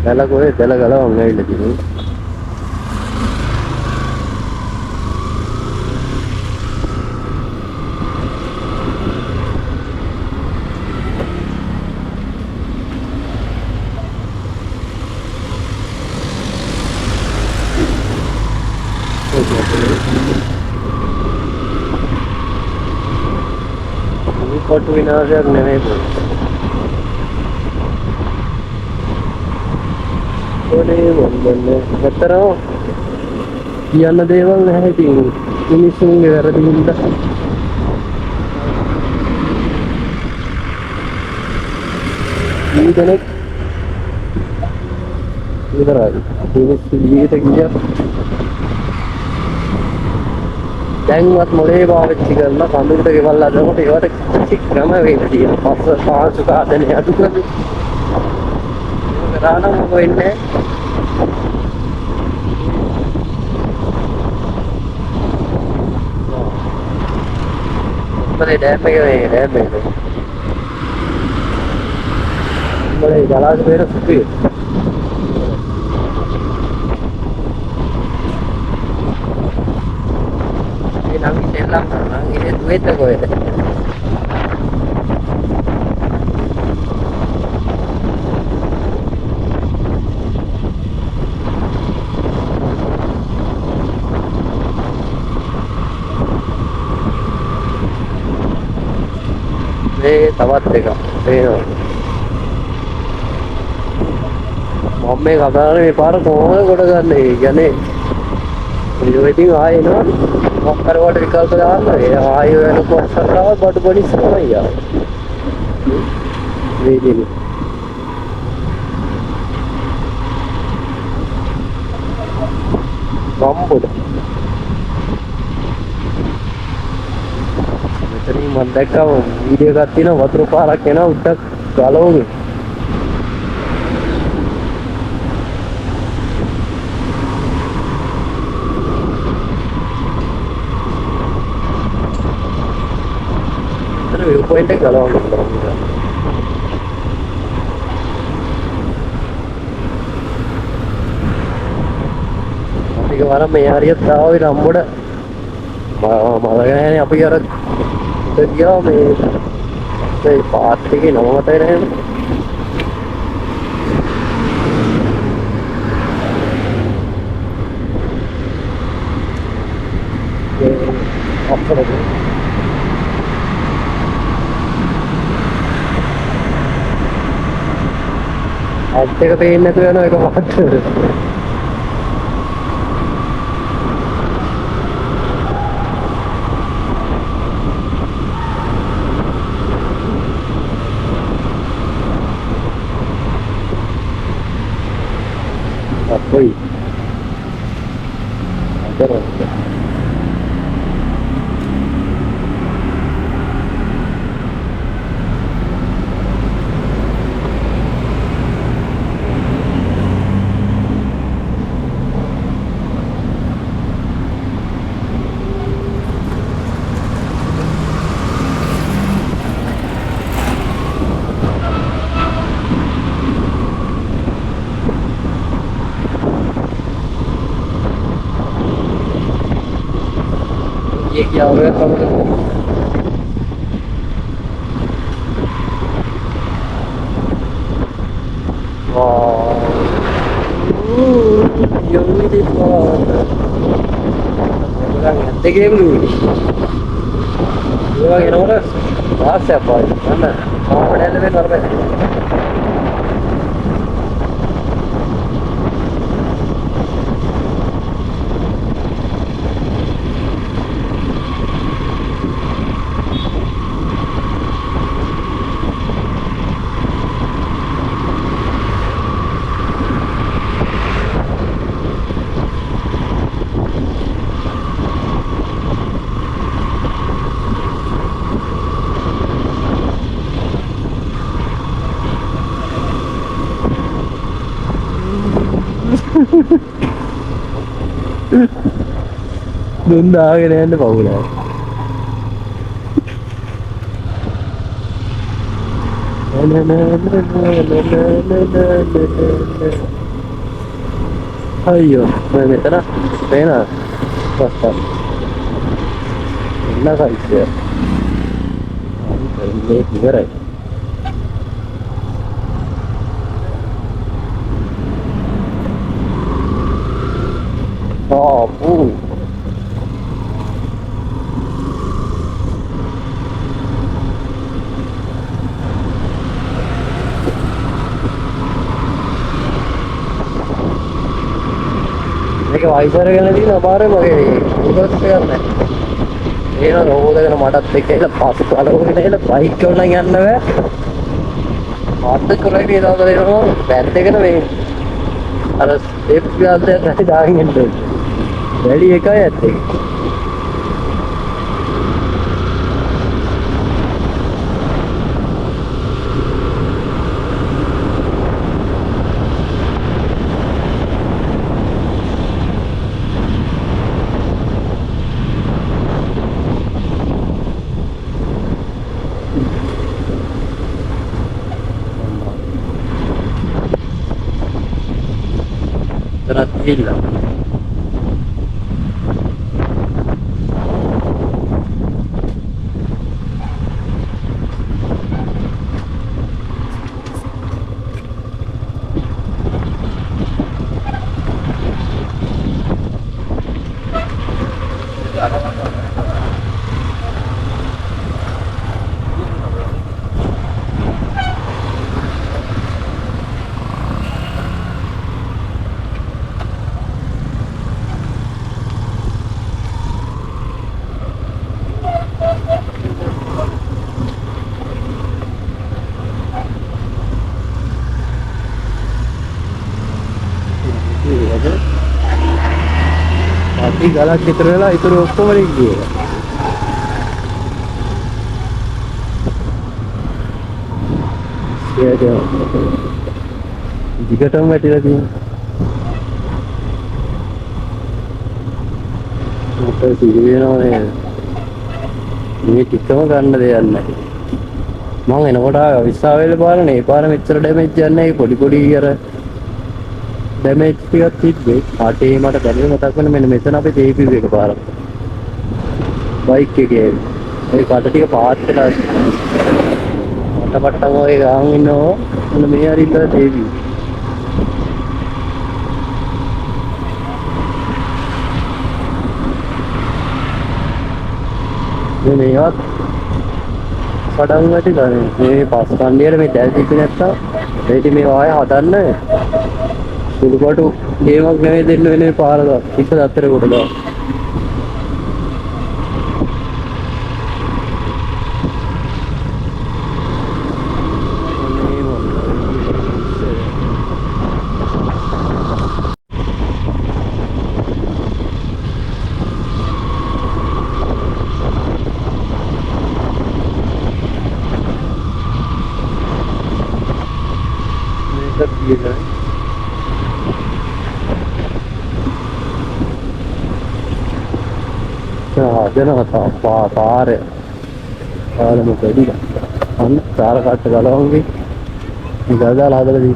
Speaker 1: දැල කොහෙද දැල ගලවන් ඇවිල්ලා තියෙන්නේ කොටු විනාශයක් නෙමෙයි පොඩේ වොන්නේ මෙතරම් කියන්න දේවල් නැහැ ඉතින් මිනිස්සුන්ගේ වැරදි හින්දා ජීවිතේ ඉවරයි මිනිස්සු ජීවිතේ ගියා දැන්වත් මොලේ පාවිච්චි කරලා කඳුකට ගෙවල් හදනකොට ඒවට කිසි ක්‍රම වෙන්නේ තියෙනවා. පස්ස පාසු කාදනේ අඩු කරලා. ඒක කරානම් මොකෝ වෙන්නේ? මොලේ ඩෑම් එක නේ ඩෑම් එක. මොලේ ගලාස් බේර සුපිරි. Nang iselam nang ini duit aku ya. තවත් එකක් පේනවා. මම මේ කතා කරන්නේ මේ පාර කොහොමද කොට ගන්න ඒ කියන්නේ ඉතින් ආයෙ එනවා මොකක්ද වට විකල්ප දාන්න ඒ ආයෙ වෙන කොස්සරව බඩ පොලිස් තමයි යා වේදිනේ ගම්බුද මම දැක්කා වීඩියෝ එකක් තියෙනවා වතුර පාරක් එනවා උඩට ගලවගෙන. व्यू पॉइंट गलवंगा अभी वाला मैं यार ये था और रंबड़ मलगाने अभी यार तो क्या मैं तो बात थी कि नमक बता रहे हैं ये ऑफर है ඇත්ත එක පේන්නේ නැතුව යනවා එක පාට. අපොයි. අතරක්. ये क्या हो गया कम දුන්දාගෙන යන්න පවුලා අයියෝ මම මෙතන පේන පස්සා නගයිද මේ ඉවරයි පූ මේක වයිසර් ගැන තියෙන අපාරේ මගේ උගත් කරන්නේ ඒන රෝදගෙන මටත් එක්ක එල පස්ස කලවගෙන එල බයික් වල යන්න බෑ මාත් කරේ මේ දාලා දෙනවා බැන්ඩ් එකට මේ අර ස්ටෙප් ගාල්දේ නැති දාගෙන ඉන්න වැඩි එකයි ඇත්තේ tranquila. අපි ගලක් විතර වෙලා ඊතර ඔක්කොම ගියේ. ඒක දිගටම වැටිලා තියෙනවා. මොකද සිහි වෙනව නේද? මේ ටිකම ගන්න දෙයක් නැහැ. මම එනකොට විස්සාවේල පාරනේ ඒ පාර මෙච්චර ඩැමේජ් යන්නේ නැහැ. පොඩි පොඩි අර ඩැමේජ් ටිකක් තිබ්බේ. ආටේ මට දැනෙන්නේ මතක් වෙන මෙන්න මෙතන අපි තේපිව් එක පාරක්. බයික් එකේ ඒ කට ටික පාත් වෙලා මට ඔය ගාන් ඉන්නෝ මොන මේ හරියට තේපිව්. මේවත් පඩම් වැටිලා මේ පස් කණ්ඩියට මේ දැල් තිබ්බේ නැත්තම් ඒටි මේ ආය හදන්න සුළුපටු ගේමක් නෙවෙයි දෙන්න වෙන්නේ පාරක එක දත්තර කොට ගා. जनता पारे में कड़ी हम सारा काट गला होंगे ज़्यादा लाद दी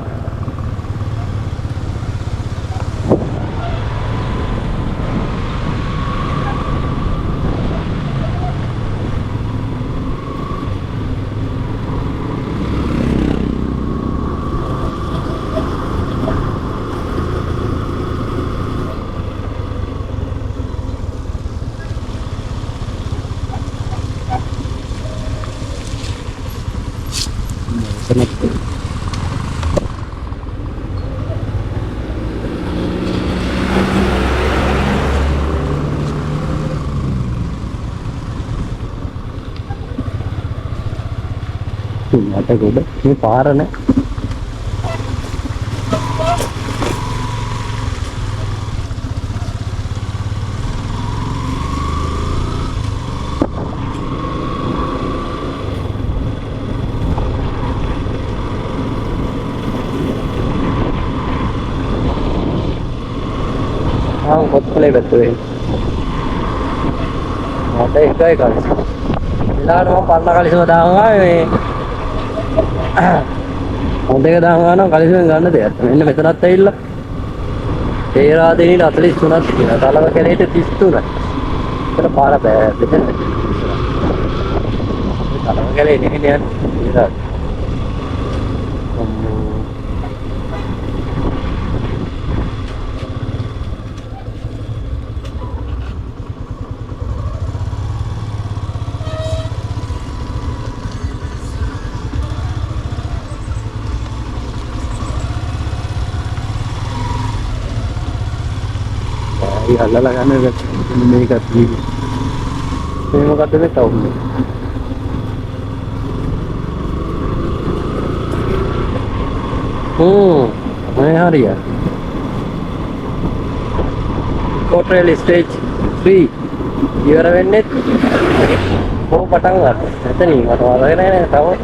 Speaker 1: මට ගොඩ මේ පාර නේ කොත්පලේ වැටුවේ මට එකයි කලිස් ඉලාට මම පන්න කලිසම දානවා මේ හොඳ එක දානවා නම් කලිසමෙන් ගන්න දෙයක් මෙන්න මෙතනත් ඇවිල්ලා තේරාදෙනිට 43ක් තියෙනවා තලව කැලේට 33යි එතන පාර බෑ දෙන්න තලව කැලේ නෙහෙනේ යන්නේ අල්ලලා ගන්න මේකත් මේ මොකද්ද මේ තවුන්නේ මේ හරිය කොට්‍රේල් ස්ටේජ් 3 ඉවර වෙන්නේ කොහොම පටන් ගන්න එතනින් මට වරගෙන නෑ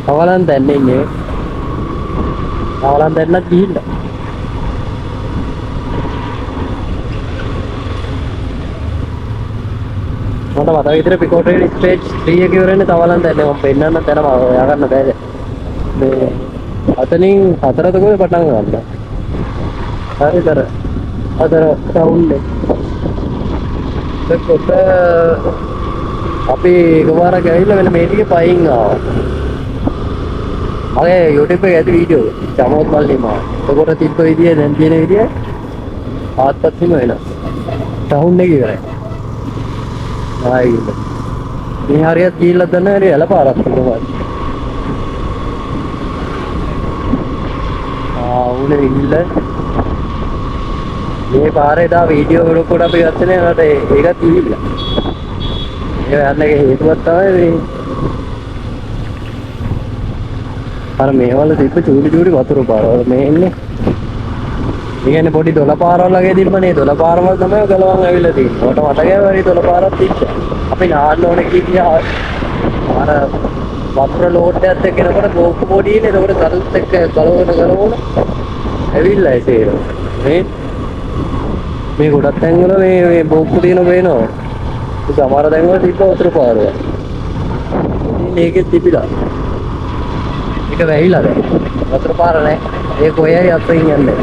Speaker 1: තවලන් දැන් ඉන්නේ තවලන් දැන්නත් ගිහිල්ලා මට මතක විතර පිකෝටේල් ස්ටේජ් 3 එක ඉවරනේ තවලන් දැන්නේ මම පෙන්නන්න තැනම හොයා ගන්න බෑ මේ අතනින් හතරද කොහෙද පටන් ගන්න හරිදර අතර ටවුන් එක කොට අපි එකපාරක් ඇවිල්ලා වෙන මේ ටිකේ පයින් ආවා මගේ YouTube එකේ ඇති වීඩියෝ චමෝත් මල්ලි මා එතකොට තිබ්බ විදිය දැන් තියෙන විදිය ආත්පත්ිම වෙනවා ටවුන් එක ඉවරයි ආයිද මේ හරියට ගිහිල්ලා දන්න හැටි එළ පාරක් තමයි උනේ ගිහිල්ලා මේ පාරේ දා වීඩියෝ වලට අපි ගත්තනේ නේද ඒකත් ගිහිල්ලා ඒ යන්නගේ හේතුවක් තමයි මේ අර මේවල තිබ්බ චූටි වතුර පාරවල මේ ඉන්නේ ඉන්නේ පොඩි දොළ පාරවල් වගේ තිබ්බනේ දොළ පාරවල් තමයි ගලවන් ඇවිල්ලා තියෙන්නේ. මට මතකයි වරි දොළ පාරක් තිබ්බා. අපි නාන්න ඕනේ කිව්වා. අර වතුර ලෝඩ් එකත් එක්ක එනකොට බෝක්කු පොඩිනේ. ඒකට ගලුත් එක්ක ගලවන ඇවිල්ලා ඒ මේ ගොඩක් තැන්වල මේ බෝක්කු තියෙන පේනවා. සමහර තැන්වල තිබ්බ වතුර පාරුව. මේකෙත් තිබිලා. ඒක වැහිලා දැන්. වතුර පාර නැහැ. ඒ කොහේ අතින් යන්නේ.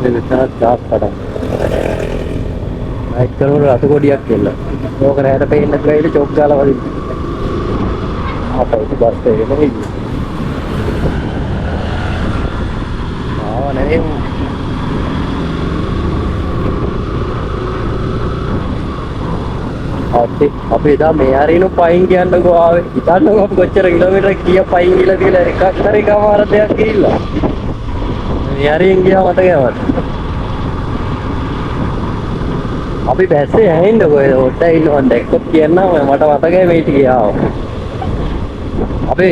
Speaker 1: මේ විතරක් දාස් පඩම්. ලයිට් කරවල රතු කොඩියක් එල්ල. ඕක රැයට පේන්න ගිහලා චොක් ගාලා වදින්න. අපේ බස් එකේ නෙමෙයි. නෙමෙයි. අපි එදා මේ හරිනු පයින් කියන්නකෝ ආවේ. හිතන්නකෝ අපි කොච්චර කිලෝමීටර් කීයක් පයින් ගිහලා කියලා එකක් හරි කමාර දෙයක් ගිහිල්ලා. මේ හරියෙන් ගියා මතකයි මට. අපි බැස්සේ ඇහින්නකෝ ඒ ඔට්ටයි ඉන්නවා දැක්කොත් කියන්නම් මට මතකයි මේ ටික ආව. අපි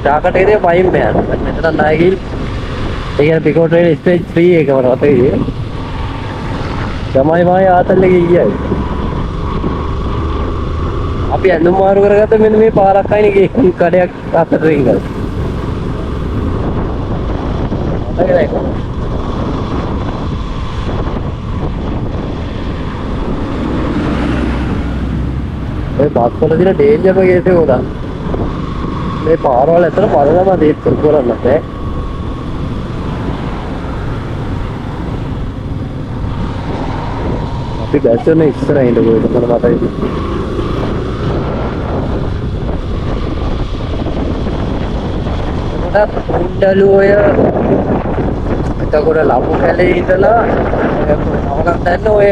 Speaker 1: ජාකටේරිය පයින් බෑන. මෙතන ණය ගිහින් ඒ කියන්නේ පිකෝ ට්‍රේන් ස්ටේජ් 3 එක මට මතකයි. තමයි මාය ආතල්ලේ ගියයි. අපි ඇඳුම් මාරු කරගත්ත මෙන්න මේ පාරක් අයිනේ කඩයක් අතට රින්ගල්. මතකයි. ඒ බස් වල දින ඩේන්ජර් එකේ තියෙනවා. මේ පාරවල් ඇතර බලලම දෙයක් කරන්න බෑ. අපි බැස්සනේ ඉස්සරහින් ඉඳගොයි මට මතකයි. උඩලුවය එතකොට ලබු කැලේ ඉඳලා නවකම් දැන්න ඔය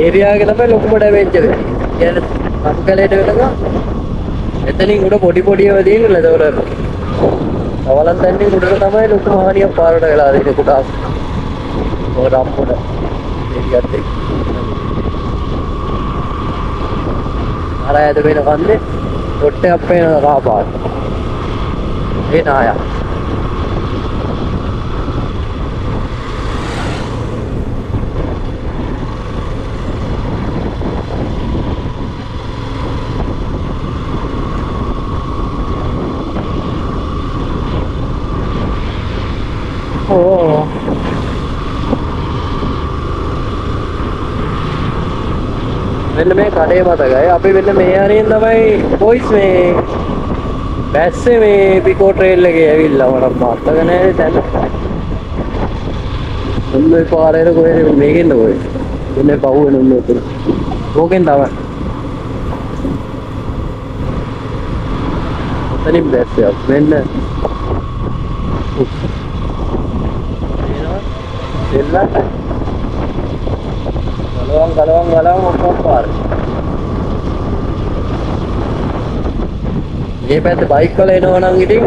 Speaker 1: ඒරියා එක තමයි ලොකුම ඩැමේජ් එක. කියන්නේ ලබු කැලේට වෙනකම් එතනින් උඩ පොඩි ඒවා තියෙනවා. එතකොට අවලන් දැන්නේ උඩට තමයි ලොකු හානියක් පාරට වෙලා තියෙන්නේ කොටස්. ඔය රම්පොඩ ඒරියාත් එක්ක. අර ඇද වෙන කන්නේ ඩොට් එකක් පේන රා පාට. ඒ නායා. ඕ මෙන්න මේ කඩේ මතකයි. අපි මෙන්න මේ හරියෙන් තමයි බොයිස් මේ බැස්සේ මේ පිකෝ ට්‍රේල් එකේ ඇවිල්ලා මට මතක නැහැ දැන්. උන්නේ පාරේට කොහෙද මේකෙන්ද කොහෙද? ඉන්නේ පහුවෙන උන්නේ උතන. ඕකෙන් තමයි. ඔතනින් බැස්සේ මෙන්න. එන්න. ගලවම් ඔක්කොම පාර. මේ පැත්තේ බයික් වල එනවා නම් ඉතින්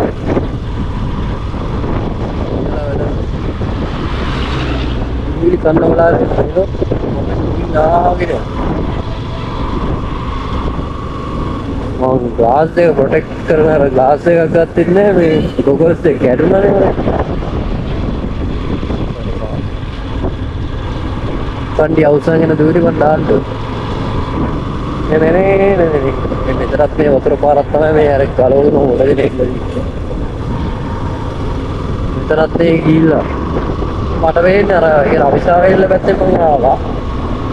Speaker 1: ඉලි කන්නවලා නාගෙන මම ග්ලාස් එක ප්‍රොටෙක්ට් කරන අර ග්ලාස් එකක් ගත්තේ නැහැ මේ ගොගල්ස් එක කැඩුනානේ මට. කණ්ඩි අවසන්ගෙන දුවි මන් දාන්න. නේ මෙතනත් මේ වතුර පාරක් තමයි මේ අර ගලවගෙන හොරගෙන ඉන්නේ. මෙතනත් ඒ ගිහිල්ලා මට වෙන්නේ අර ඒ රවිසාවෙල්ල පැත්තෙන් මම ආවා.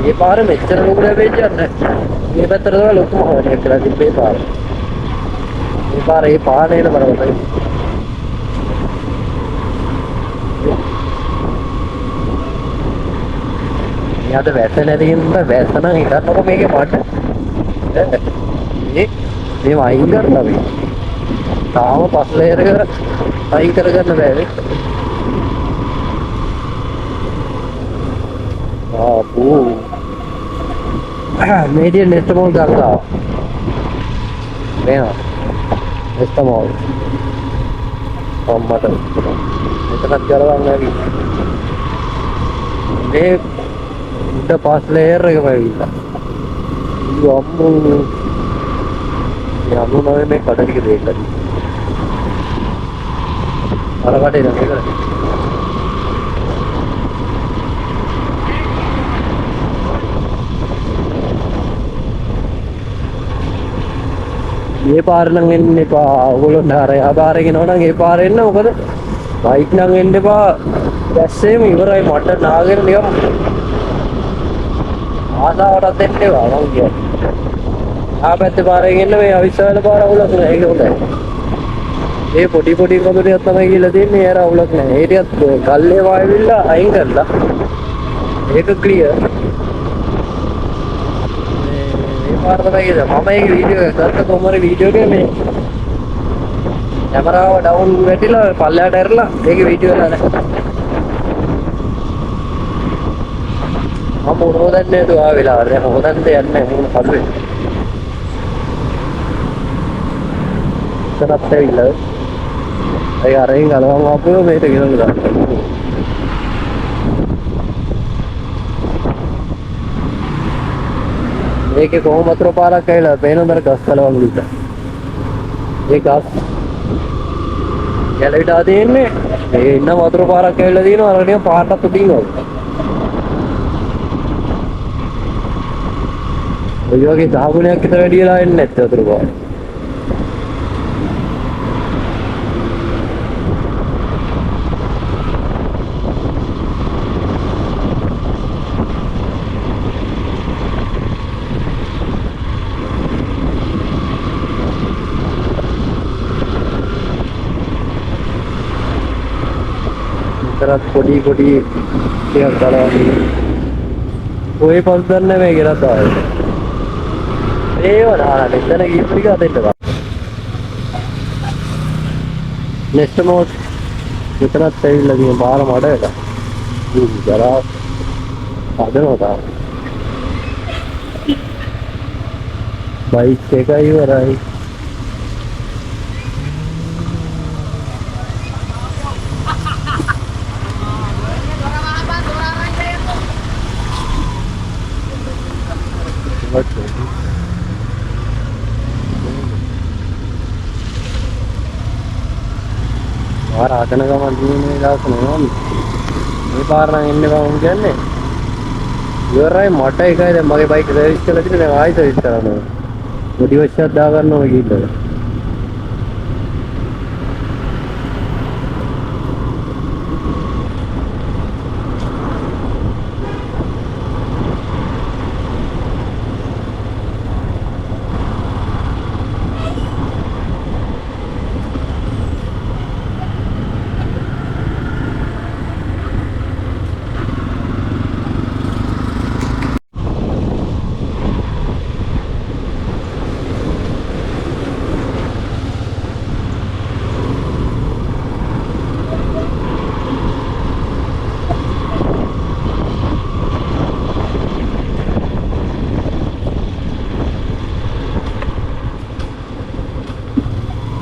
Speaker 1: මේ පාර මෙච්චර ලොකු ලැබෙන්නේ නැහැ. මේ පැත්තට තමයි ලොකුම හොරයක් කියලා තිබ්බේ පාර. මේ පාර ඒ පාරේ නේද බලන්න. යාද වැස්ස නැති හින්දා වැස්ස නම් හිතන්නකො මේකේ මට. මේ වයින් කරලා මේ. තාම පස් ලේයර් එක වයින් කරගන්න බෑ මේ. ආපෝ. මේඩියන් නෙස්ටමෝල් ගන්නවා. මේවා. නෙස්ටමෝල්. අම්මට. මෙතනත් ගලවන්න ඇවි. මේ උඩ පස් ලේයර් එකම ඇවිල්ලා. අම්මෝ. යමු නෝ මේ කඩ ටික දෙන්න. අර කඩේ නේද? මේ පාර නම් එන්න එපා. ඕගොල්ලෝ ඩාරේ ආපාරේ යනවා නම් ඒ පාරේ එන්න. මොකද බයික් නම් එන්න එපා. දැස්සේම ඉවරයි මට නාගෙන නිකම් ආසාවටත් එන්න එපා මං කියන්නේ. ආපැත්තේ පාරෙන් එන්න මේ අවිස්සාවල පාර අවුලක් නෑ. ඒක හොඳයි. ඒ පොඩි පොඩි කඳුරියක් තමයි කියලා තියෙන්නේ. ඒර අවුලක් නෑ. ඒ ටිකත් ගල්ලේ වායවිල්ලා අයින් කරලා ඒක ක්ලියර්. මේ පාර තමයි කියලා. මම ඒක වීඩියෝ එකක් ගත්ත කොහමද වීඩියෝ එකේ මේ කැමරාව ඩවුන් වැටිලා පල්ලයට ඇරලා ඒක වීඩියෝ එක නැහැ. මම මොනවද දන්නේ දුආ වෙලා. දැන් හොදන්න යන්නේ මොන පළුවේ. සරත් ඇවිල්ලා ඒ අරින් ගලවම් ආපුව මේක ගෙනල්ලා දාන්න. මේකේ කොහොම වතුර පාරක් ඇවිල්ලා පේනවද ගස් කලවම් විතර. ඒ ගස් ගැලවිලා තියෙන්නේ මේ ඉන්න වතුර පාරක් ඇවිල්ලා තියෙනවා අර නිකන් පාටත් උඩින් වගේ. ඔය වගේ දහගුණයක් විතර වැඩිලා එන්නේ නැත්te වතුර පාර. විතරක් පොඩි පොඩි ටිකක් ගලවන්නේ. ඔය පොල්දන්න මේ ගෙනත් ආවේ. ඒව නාලා මෙතන ගිහින් ටික අතෙන්ද. නෙක්ස්ට් මොඩ් විතරක් ඇවිල්ලා තියෙන පාර මඩ එක. ජරා හදනවා තාම. බයික් එක ඉවරයි. පාර හදන ගමන් දිනේ දවස් නෝම මේ පාර නම් එන්න බෑ කියන්නේ ඉවරයි මට එකයි දැන් මගේ බයික් සර්විස් කරලා ඉතින් දැන් ආයෙ සර්විස් කරනවා මොඩි වච්චක් දා ගන්න ඕනේ කිව්වද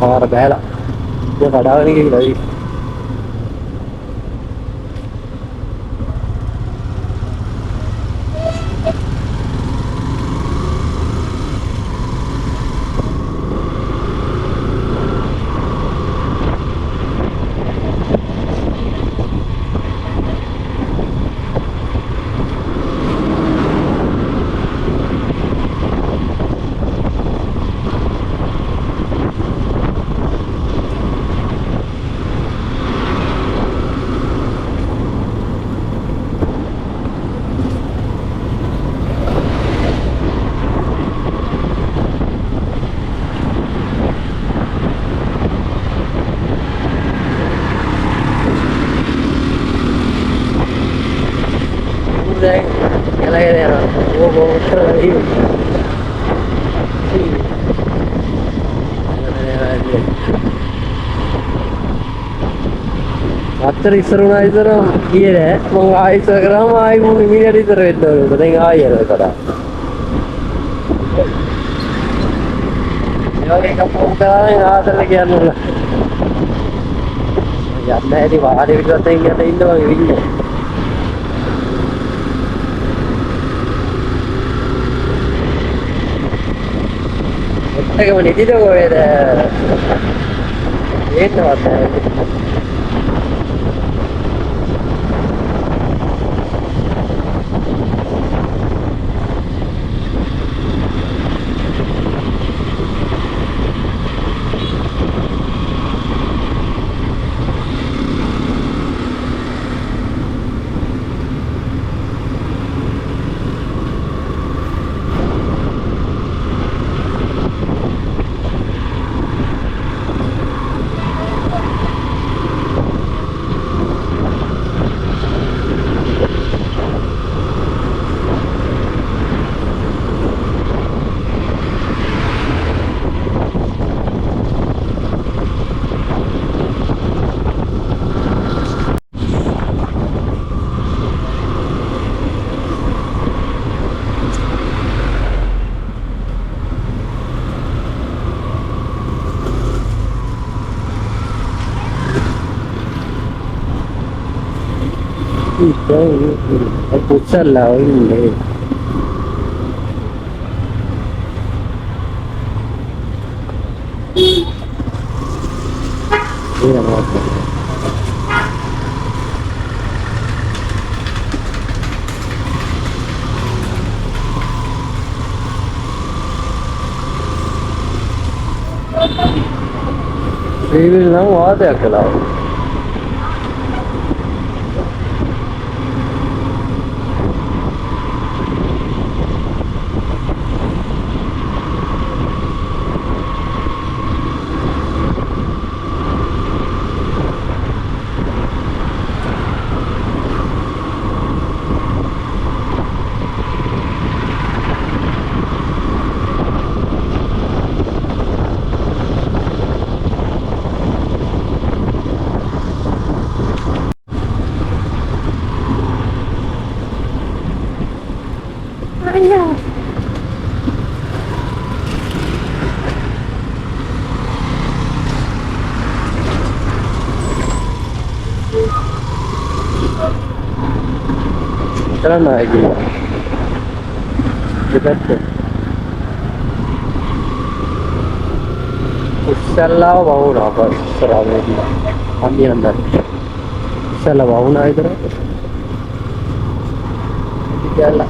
Speaker 1: පාර බෑලා ඒක කඩාගෙන ගිහලා අතර ඉස්සර උනා ඉතර ගියේ නෑ මම ආයෙ ඉස්සර කරාම ආයෙ මම ඉමීඩියට් ඉතර වෙන්න ඕනේ දැන් ආයෙ යනවා කඩා ඒවගේ කප්පුම් කරාම ආතල කියන්නේ යන්න ඇති වාහනේ පිටත් එන්න ඉන්න වගේ වින්නේ එකම නිදිද කොහෙද ඒකවත් පුස්සල්ලා ඉන්නේ සීවිල් නම් වාදයක් කළා කරන්න ආයි ගියා දෙපැත්ත ඉස්සල්ලා වවුනා පස්සරා මේදී අන්දියන්ද ඉස්සල්ලා වවුනා විතර ඉතියල්ලා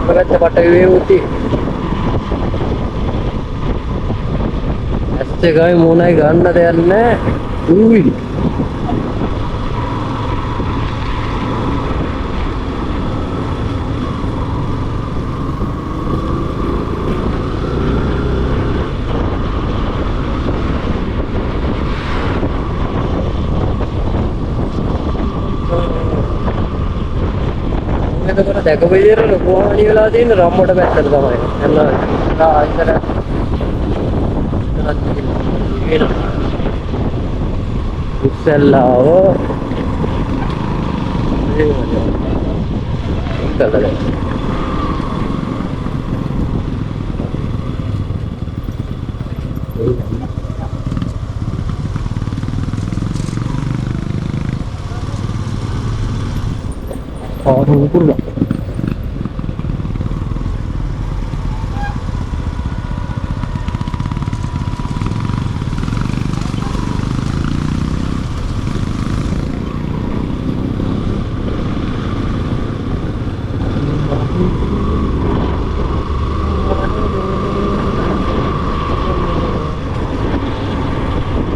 Speaker 1: කරච්ච පටවිවේ උති ඇස් එකයි මොනයි ගන්න දෙයක් නැහැ ඌයි එතකොට දැකපු විදිහට ලොකු හානි වෙලා තියෙන රම්මඩ පැත්තට තමයි. එන්න ආයෙත් ඉස්සල්ලාව kurva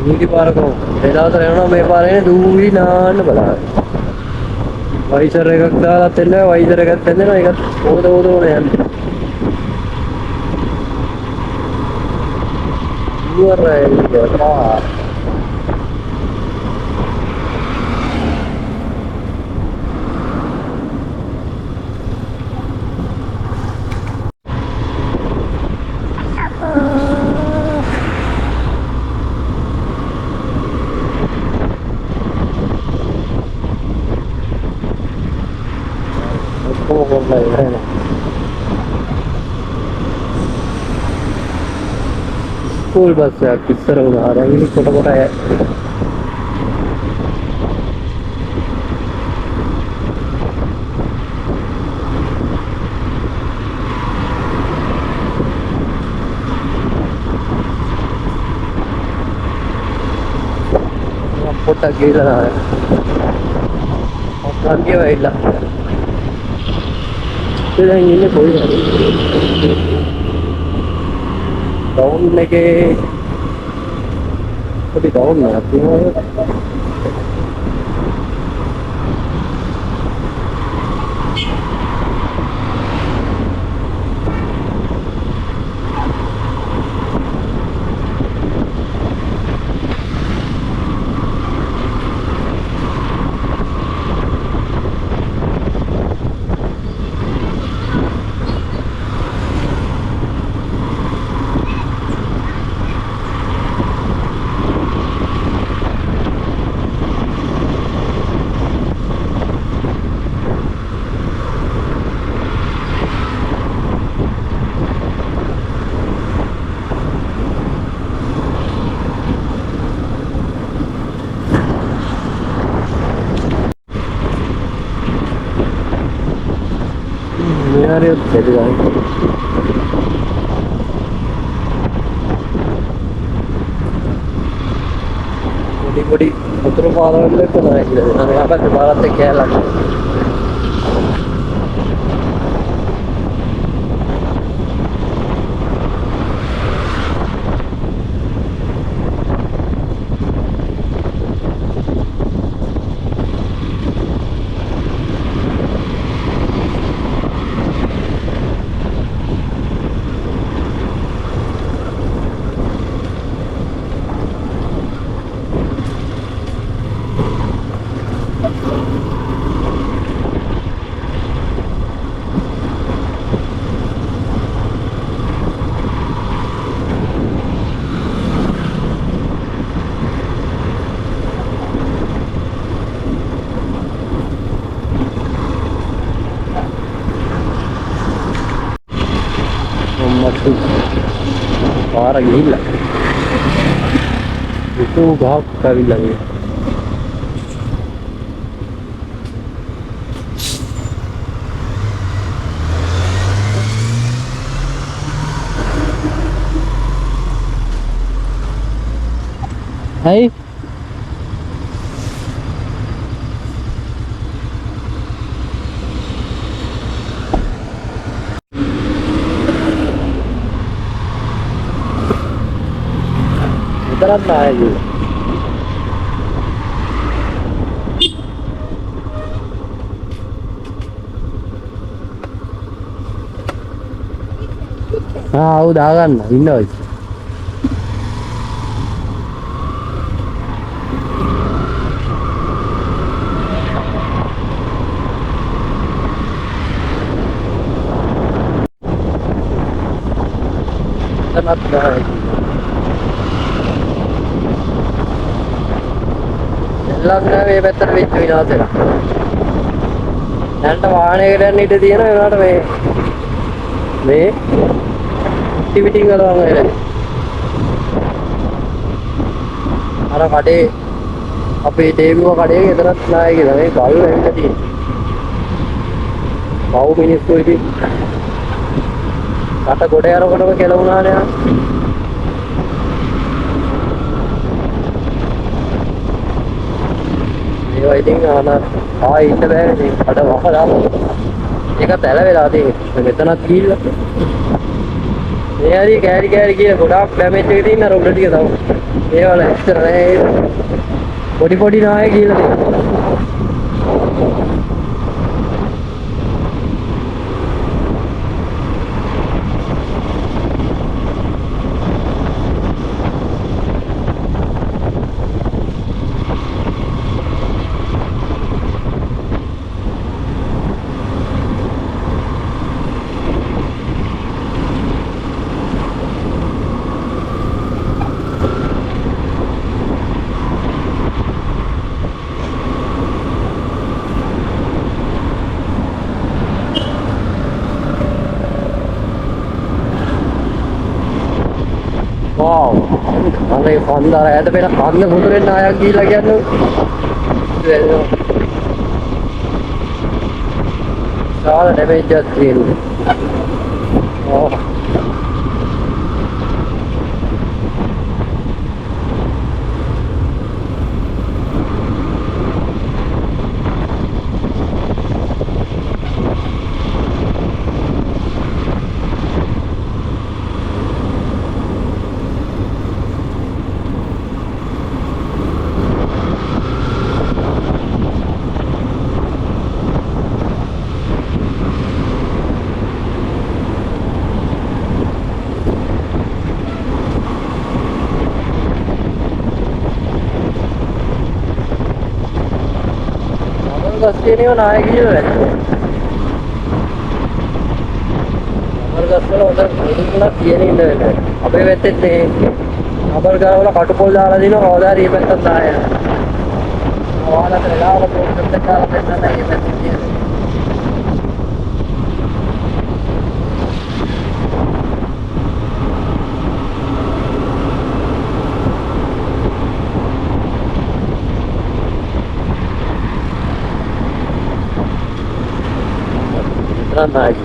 Speaker 1: ini parko එදාතර යනවා මේ පාරේ දූවි නාන්න බලන්න වයිසර් එකක් දාලා තෙන්න වයිසර් එකක් තෙන්නවා ඒකත් ඕද ඕන යන්නේ ඉවරයි ඉවරයි स्कूल बस किस तरह उड़ा रहा है छोटा मोटा है पोटा गीला है और आगे वाइला तो ये कोई डाउन लेके थोड़ी डाउन में आती है හරි දෙවියන් පොඩි උතුරු පාරවල් එක්ක නෑ කියලා. අර අපිට පාරත් එක්ක යලා. පාර ගිහිල්ලා විතු ගහක් ඇවිල්ලා මේ හයි Terang aja. Udah kan, ini aja. Terang aja. ලංකාවේ මේ පැත්තට වෙච්ච විනාශ එක. දැන්ට වාහනයකට යන්න ඉඩ තියෙන ඒකට මේ ටිවිටිං කරනවා නේද? අර කඩේ අපේ ටේබුව කඩේ ගෙදරත් නැහැ කියලා මේ ගල් වෙන්න තියෙන්නේ. පව් මිනිස්සු ඉතින් කට ගොඩ යනකොටම කෙලවුණානේ. ඒවා ඉතින් ඉන්න බෑනේ මේ කඩ වහලා ඒක තැල වෙලා තියෙන්නේ මෙතනත් ගිහිල්ලා මේ හරි කෑරි කියලා ගොඩාක් ඩැමේජ් එක තියෙන අර උඩ ටික තව ඒවල ඇත්තට නෑ පොඩි නාය කියලා තියෙනවා Wow, අනේ කන්දර ඇද පෙර කන්ද මුදුරෙන් ආයක් ගිහිල්ලා කියන්නේ. සාල ඩැමේජ් එකක් තියෙනවා. ඔව්. ගස්තියනේ නාය කියලා වැටෙනවා. අපර ගස්වල හොඳ මුදුනක් තියෙන ඉඳලා අපේ පැත්තෙත් මේ අපර ගාවල කටුපොල් දාලා දිනවා කවදාරි මේ පැත්තට නාය. වාලට වෙලාවල පොඩ්ඩක් දාලා දෙන්න නැහැ මේ පැත්තේ තියෙන්නේ. Naik.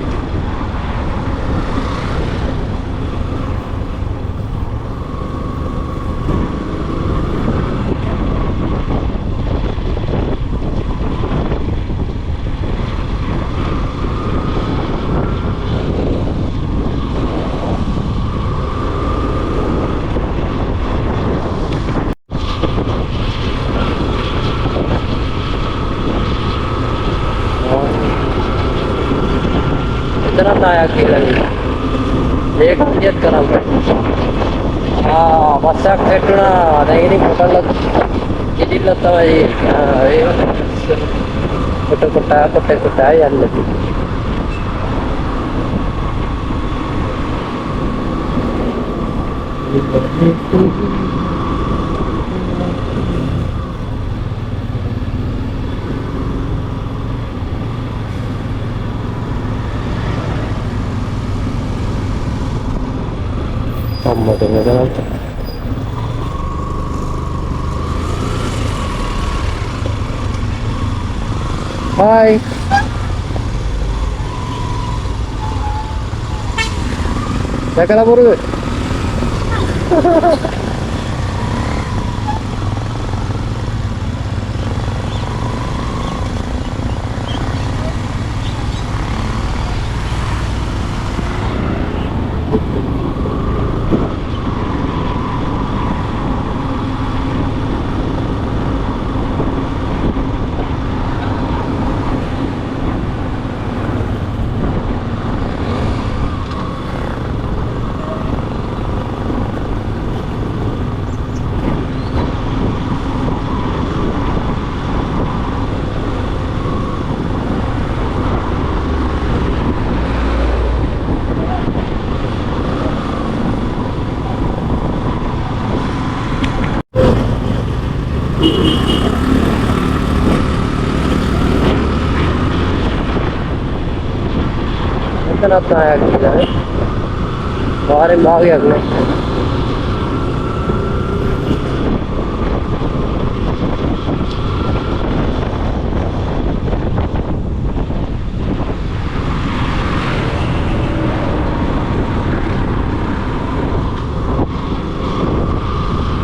Speaker 1: නායක කියලා නේ. ඒක විදියට කරන්නේ. බස්සක් හැටුණා දැන් ඉතින් කොටල්ල ඉදිල්ල තමයි කොට යන්නේ. අම්මට නේද? Bye. දැකලා පුරුදු. එතනත් ආයක් කියලා පාරෙන් භාගයක් නෑ.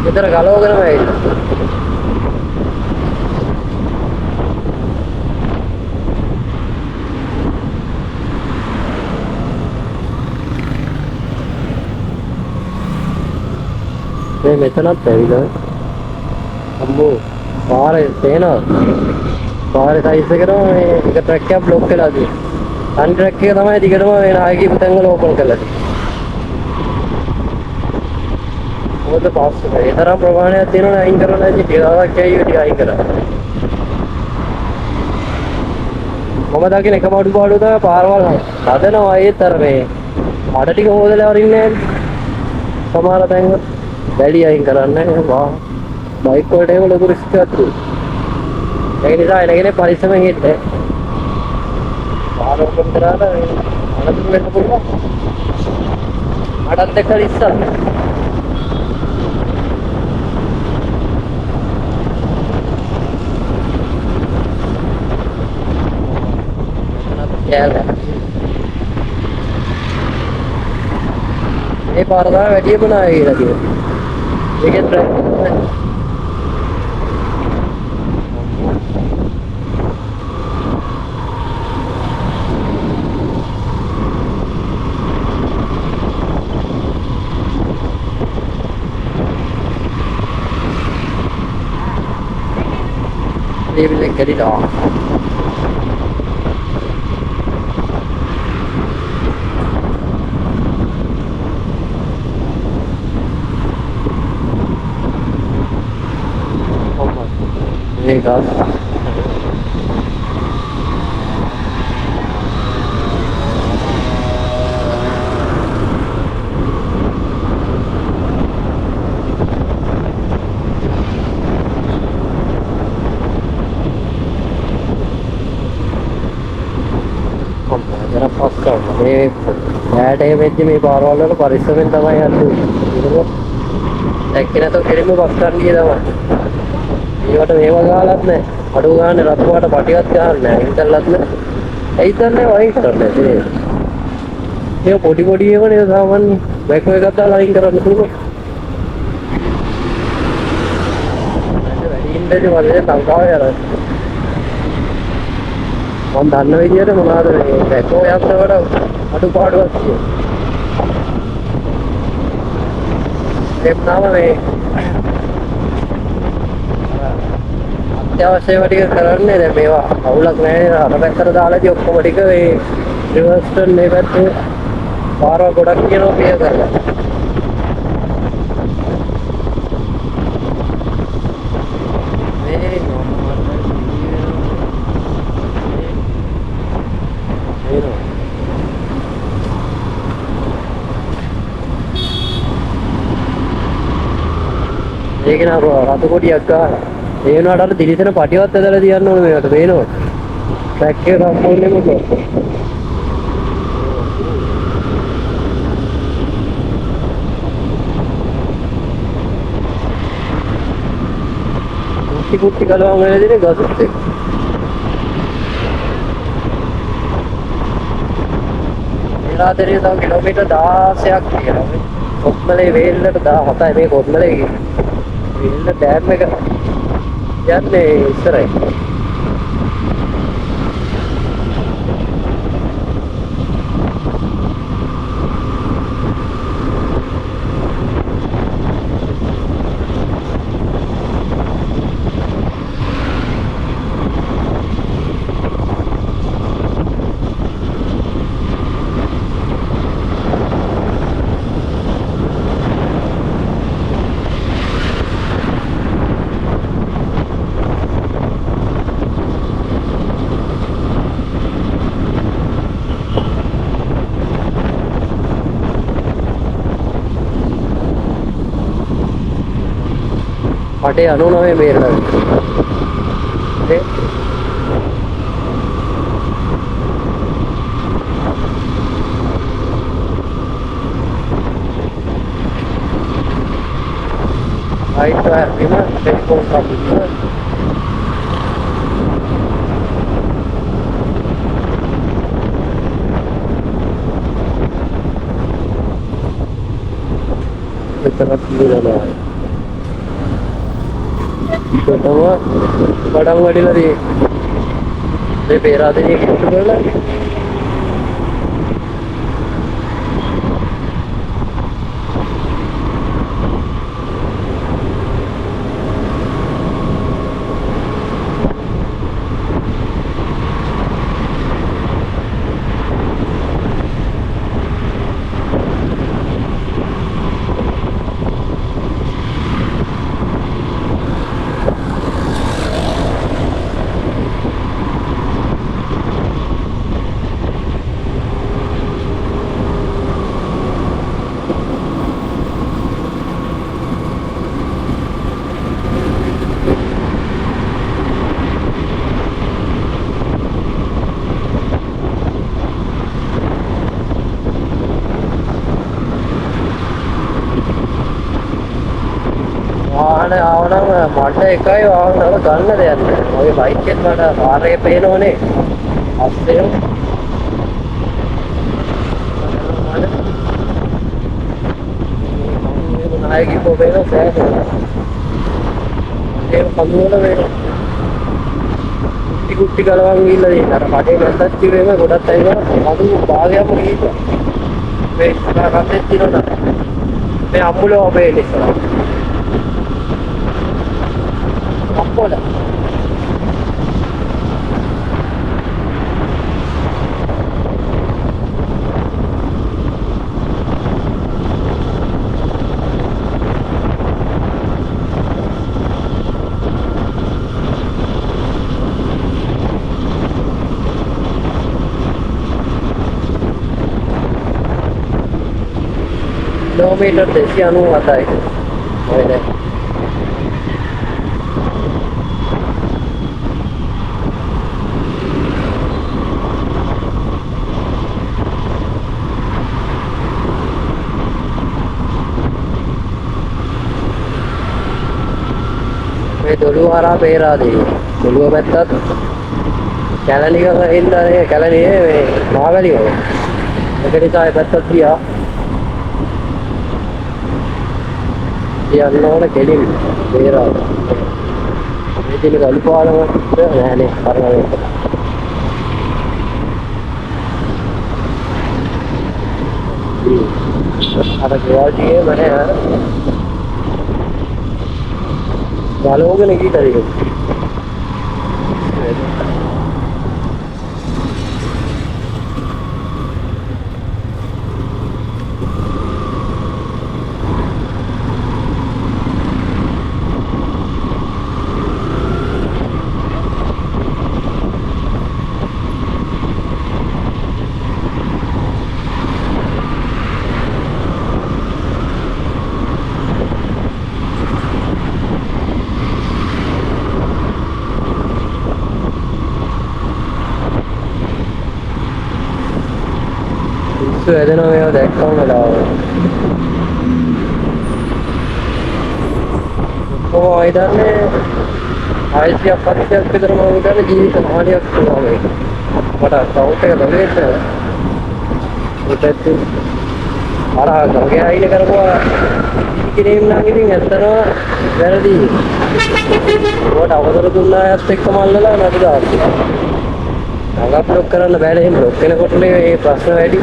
Speaker 1: ගෙදර ගලවගෙනම ඇවිල්ලා. මේ මෙතනත් ඇවිල්ලා අම්මෝ පාරේ තේනවා. පාරේ සයිස් එකටම මේ එක ට්‍රැක් එකක් බ්ලොක් වෙලා තියෙනවා. අන් ට්‍රැක් එක තමයි දිගටම මේ නායකී පුතෙන් වල ඕපන් කරලා තියෙන්නේ. මොකද පාස් ඒ තරම් ප්‍රමාණයක් තියෙනවනේ අයින් කරලා නැති ටිකක් ඇයි ටික අයින් කරා. මම දකින එකම අඩුපාඩුව තමයි පාරවල් හදනවා ඒත් අර මේ අඩ ටික හොදලා වරින්නේ නැහැ. සමහර තැන්වල වැඩි අයින් කරන්නේ වා බයික් වලට ඒක ලොකු රිස්ක් එකක් තියෙනවා. ඒ නිසා එනගෙන පරිස්සමෙන් ඉන්න. පාර ඔපන් කරාට අනතුරු වෙන්න පුළුවන්. අඩත් එක්ක ඉස්සර. මේ පාර තමයි වැඩිම නාය කියලා කියනවා. ඒකෙන් track Leave get it off. Hey guys. මේ ඈට වෙද්දි මේ පාරවල් වල පරිස්සමෙන් තමයි යන්නේ. දැක්කේ නැතෝ කෙලින්ම බස් ගන්න ගියේ තමයි. ඒවට මේව ගාලත් නැහැ. අඩු ගානේ රතුවාට පටියක් ගන්න නැහැ. ඉතල්ලත් නැහැ. ඒ ඉතල්නේ වයින් කරන්නේ ඒ. මේ පොඩි පොඩි ඒවනේ සාමාන්‍ය බෑකෝ එකක් දාලා අයින් කරන්න පුළුවන්. වැඩි ඉන්නේ වලේ ලංකාවේ අර මම දන්න විදියට මොනවාද මේ බෑකෝ යන්නවට අඩුපාඩුවක් තියෙනවා. එම්නාම මේ අත්‍යවශ්‍යම ටික කරන්නේ දැන් මේවා අවුලක් නැහැ නේද අර පැත්තට දාලාදී ඔක්කොම ටික මේ රිවර්ස් ටර්න් මේ පැත්තේ පාරවල් ගොඩක් කියනවා පිය කරලා. මේ ඒක නා රතු කොටියක් ගන්න. ඒ වුණාට අර දිලිසෙන පටිවත් ඇදලා තියන්න ඕනේ මේකට පේනවද? ට්‍රැක් එක සම්පූර්ණයෙන්ම ක්ලොස්. කුටි කලවම් වෙලා දිනේ ගසුත් එක්ක. එලාදරිය තව කිලෝමීටර් 16ක් තියෙනවා මේ. කොත්මලේ වේල්ලට 17යි මේ කොත්මලේ වේල්ල ඩෑම් එක යන්නේ ඉස්සරයි. පටේ 99 මේරලා. ඒ right විම ටෙලිෆෝන් කපුල. මෙතනත් ඉඳලා pertama padang wadi lari dari perak ini gitu lagi වාහන ආවනම් මට එකයි වාහන වල ගන්න දෙයක් නැහැ. මගේ බයික් එකෙන් මට පාරේ පේනෝනේ. අස්සෙම මම නායකි පොබේන සෑහෙන. ඒ කඳුවල වේන. ටිකුට්ටි ගලවන් ගිහිල්ලා තියෙන. අර කඩේ නැත්තත් කිව්වෙම ගොඩක් අය කරා කඳු භාගයක්ම ගිහිල්ලා. මේ කරකටේ තියනවා. මේ අම්මුලෝ ඔබේ ඉස්සරහ. Pola. Kilometer देसी अनु आता है දොළුව හරහා පේරාදේ දොළුව පැත්තත් කැලණික ඉඳලා කැලණියේ මේ මාවැලි වල ඒක නිසා ඒ පැත්තත් ගියා යන්න ඕන කෙලින් පේරාද මේ දින ගලු පාලම නෑනේ කරනවා අර ගෝල්ඩියේ මම ගලෝගෙන ගිහින් හරි පිස්සු හැදෙනවා මේවා දැක්කම වෙලාව. කොහොම හිතන්නේ 600ක් 700ක් විතර මම හිතන්නේ ජීවිත හානියක් වෙනවා මේක. මට කවුන්ට් එක දන්නේ නැහැ. අර ගමගේ අයින කරපුවා කිරීම නම් ඉතින් ඇත්තටම වැරදි. ඒකට අවසර දුන්නායත් එක්කම අල්ලලා නඩු දානවා. නගා බ්ලොක් කරන්න බෑනේ. එහෙම බ්ලොක් වෙනකොටනේ මේ ප්‍රශ්න වැඩි.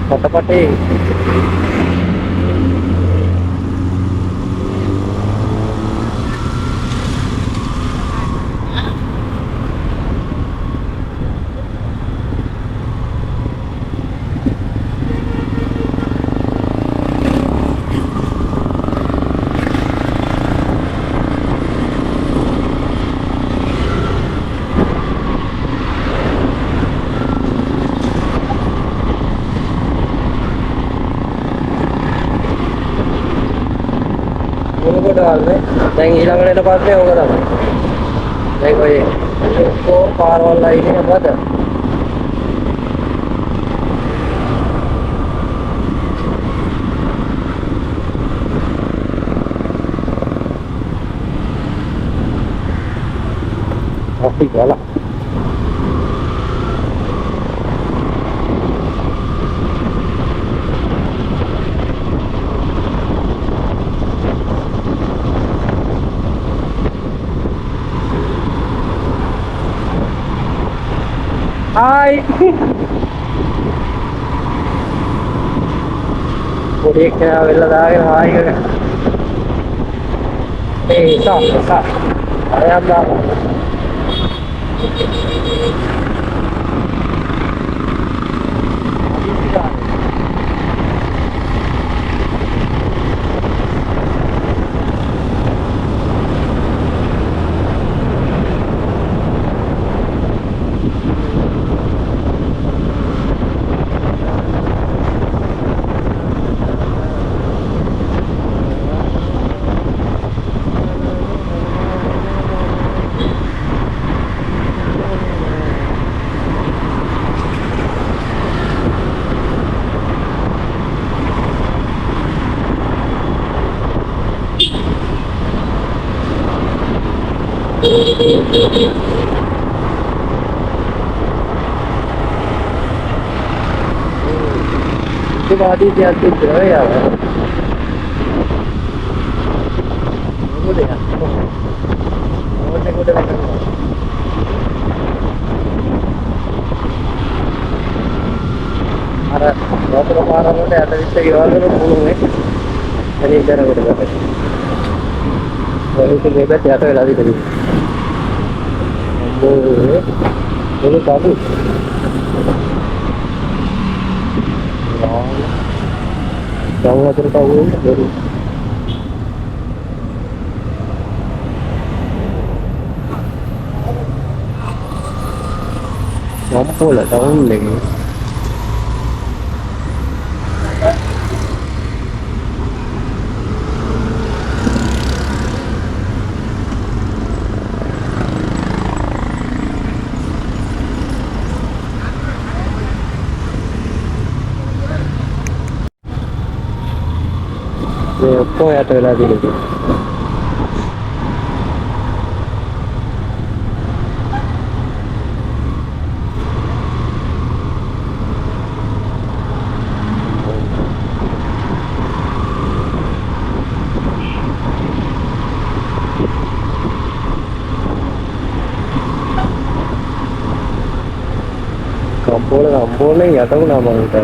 Speaker 1: පටපටේ දැන් ඊළඟට එන පාරේ ඕක තමයි. දැන් ඔය පාරවල් අයිනේ මොකද? අපි ගාලා Hai. Puri kena bela dah hai ke. Stop. Ayam dah. Itu body dia tu ya. Boleh ya. Boleh makan. Ada beberapa orang ada di sini orang puluh ini cara berdebat. Lalu itu bebas ya atau lagi tadi. Boleh bagus. Tahu tahu baru. Mampu lah tahun lagi. Kau ya tu lagi lagi. Kampung ni ya tahu nama kita.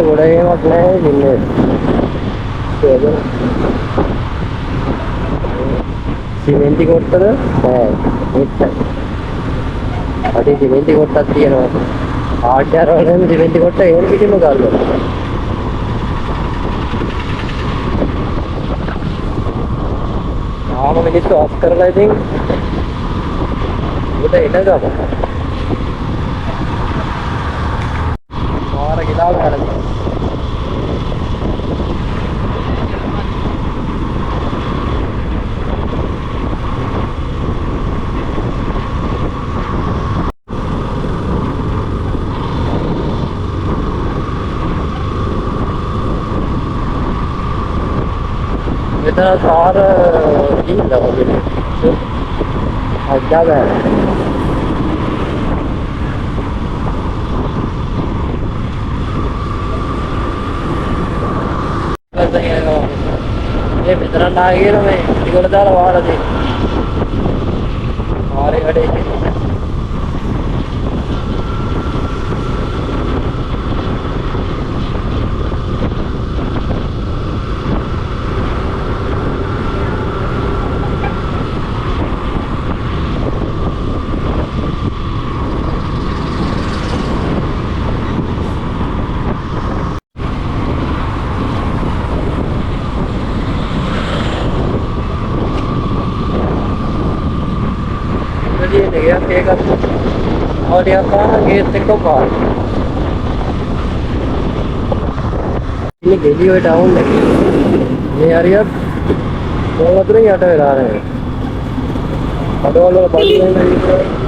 Speaker 1: ගොඩේමක් නැහැ ඉන්නේ. සිමෙන්ති කොට්ටද? නෑ. එච්චර. අඩේ සිමෙන්ති කොට්ටක් තියෙනවා. ආඩ්‍යාර වලින් සිමෙන්ති කොට්ට ඒන පිටින්ම ගන්නවා. ආම මිනිස්සු ඔෆ් කරලා ඉතින් උඩ එන ගම. මාර ගිලාව කරලා. මෙතන සාර ගිහිල්ලා වගේ. අජ්ජා බෑ. මේ මෙතන නාගෙන මේ ටිකල දාලා වහලා තියෙනවා. ආරේ වැඩේ ඉන්නේ. ඒකත් ඔලියක් ගන්න ගේට් එක පාර. ඉන්නේ ගෙඩිය ඔය ටවුන් එකේ. මේ හරියට මොන වතුරෙන් යට වෙලා නැහැ. කඩවල වල බඩු වෙන විදිහ.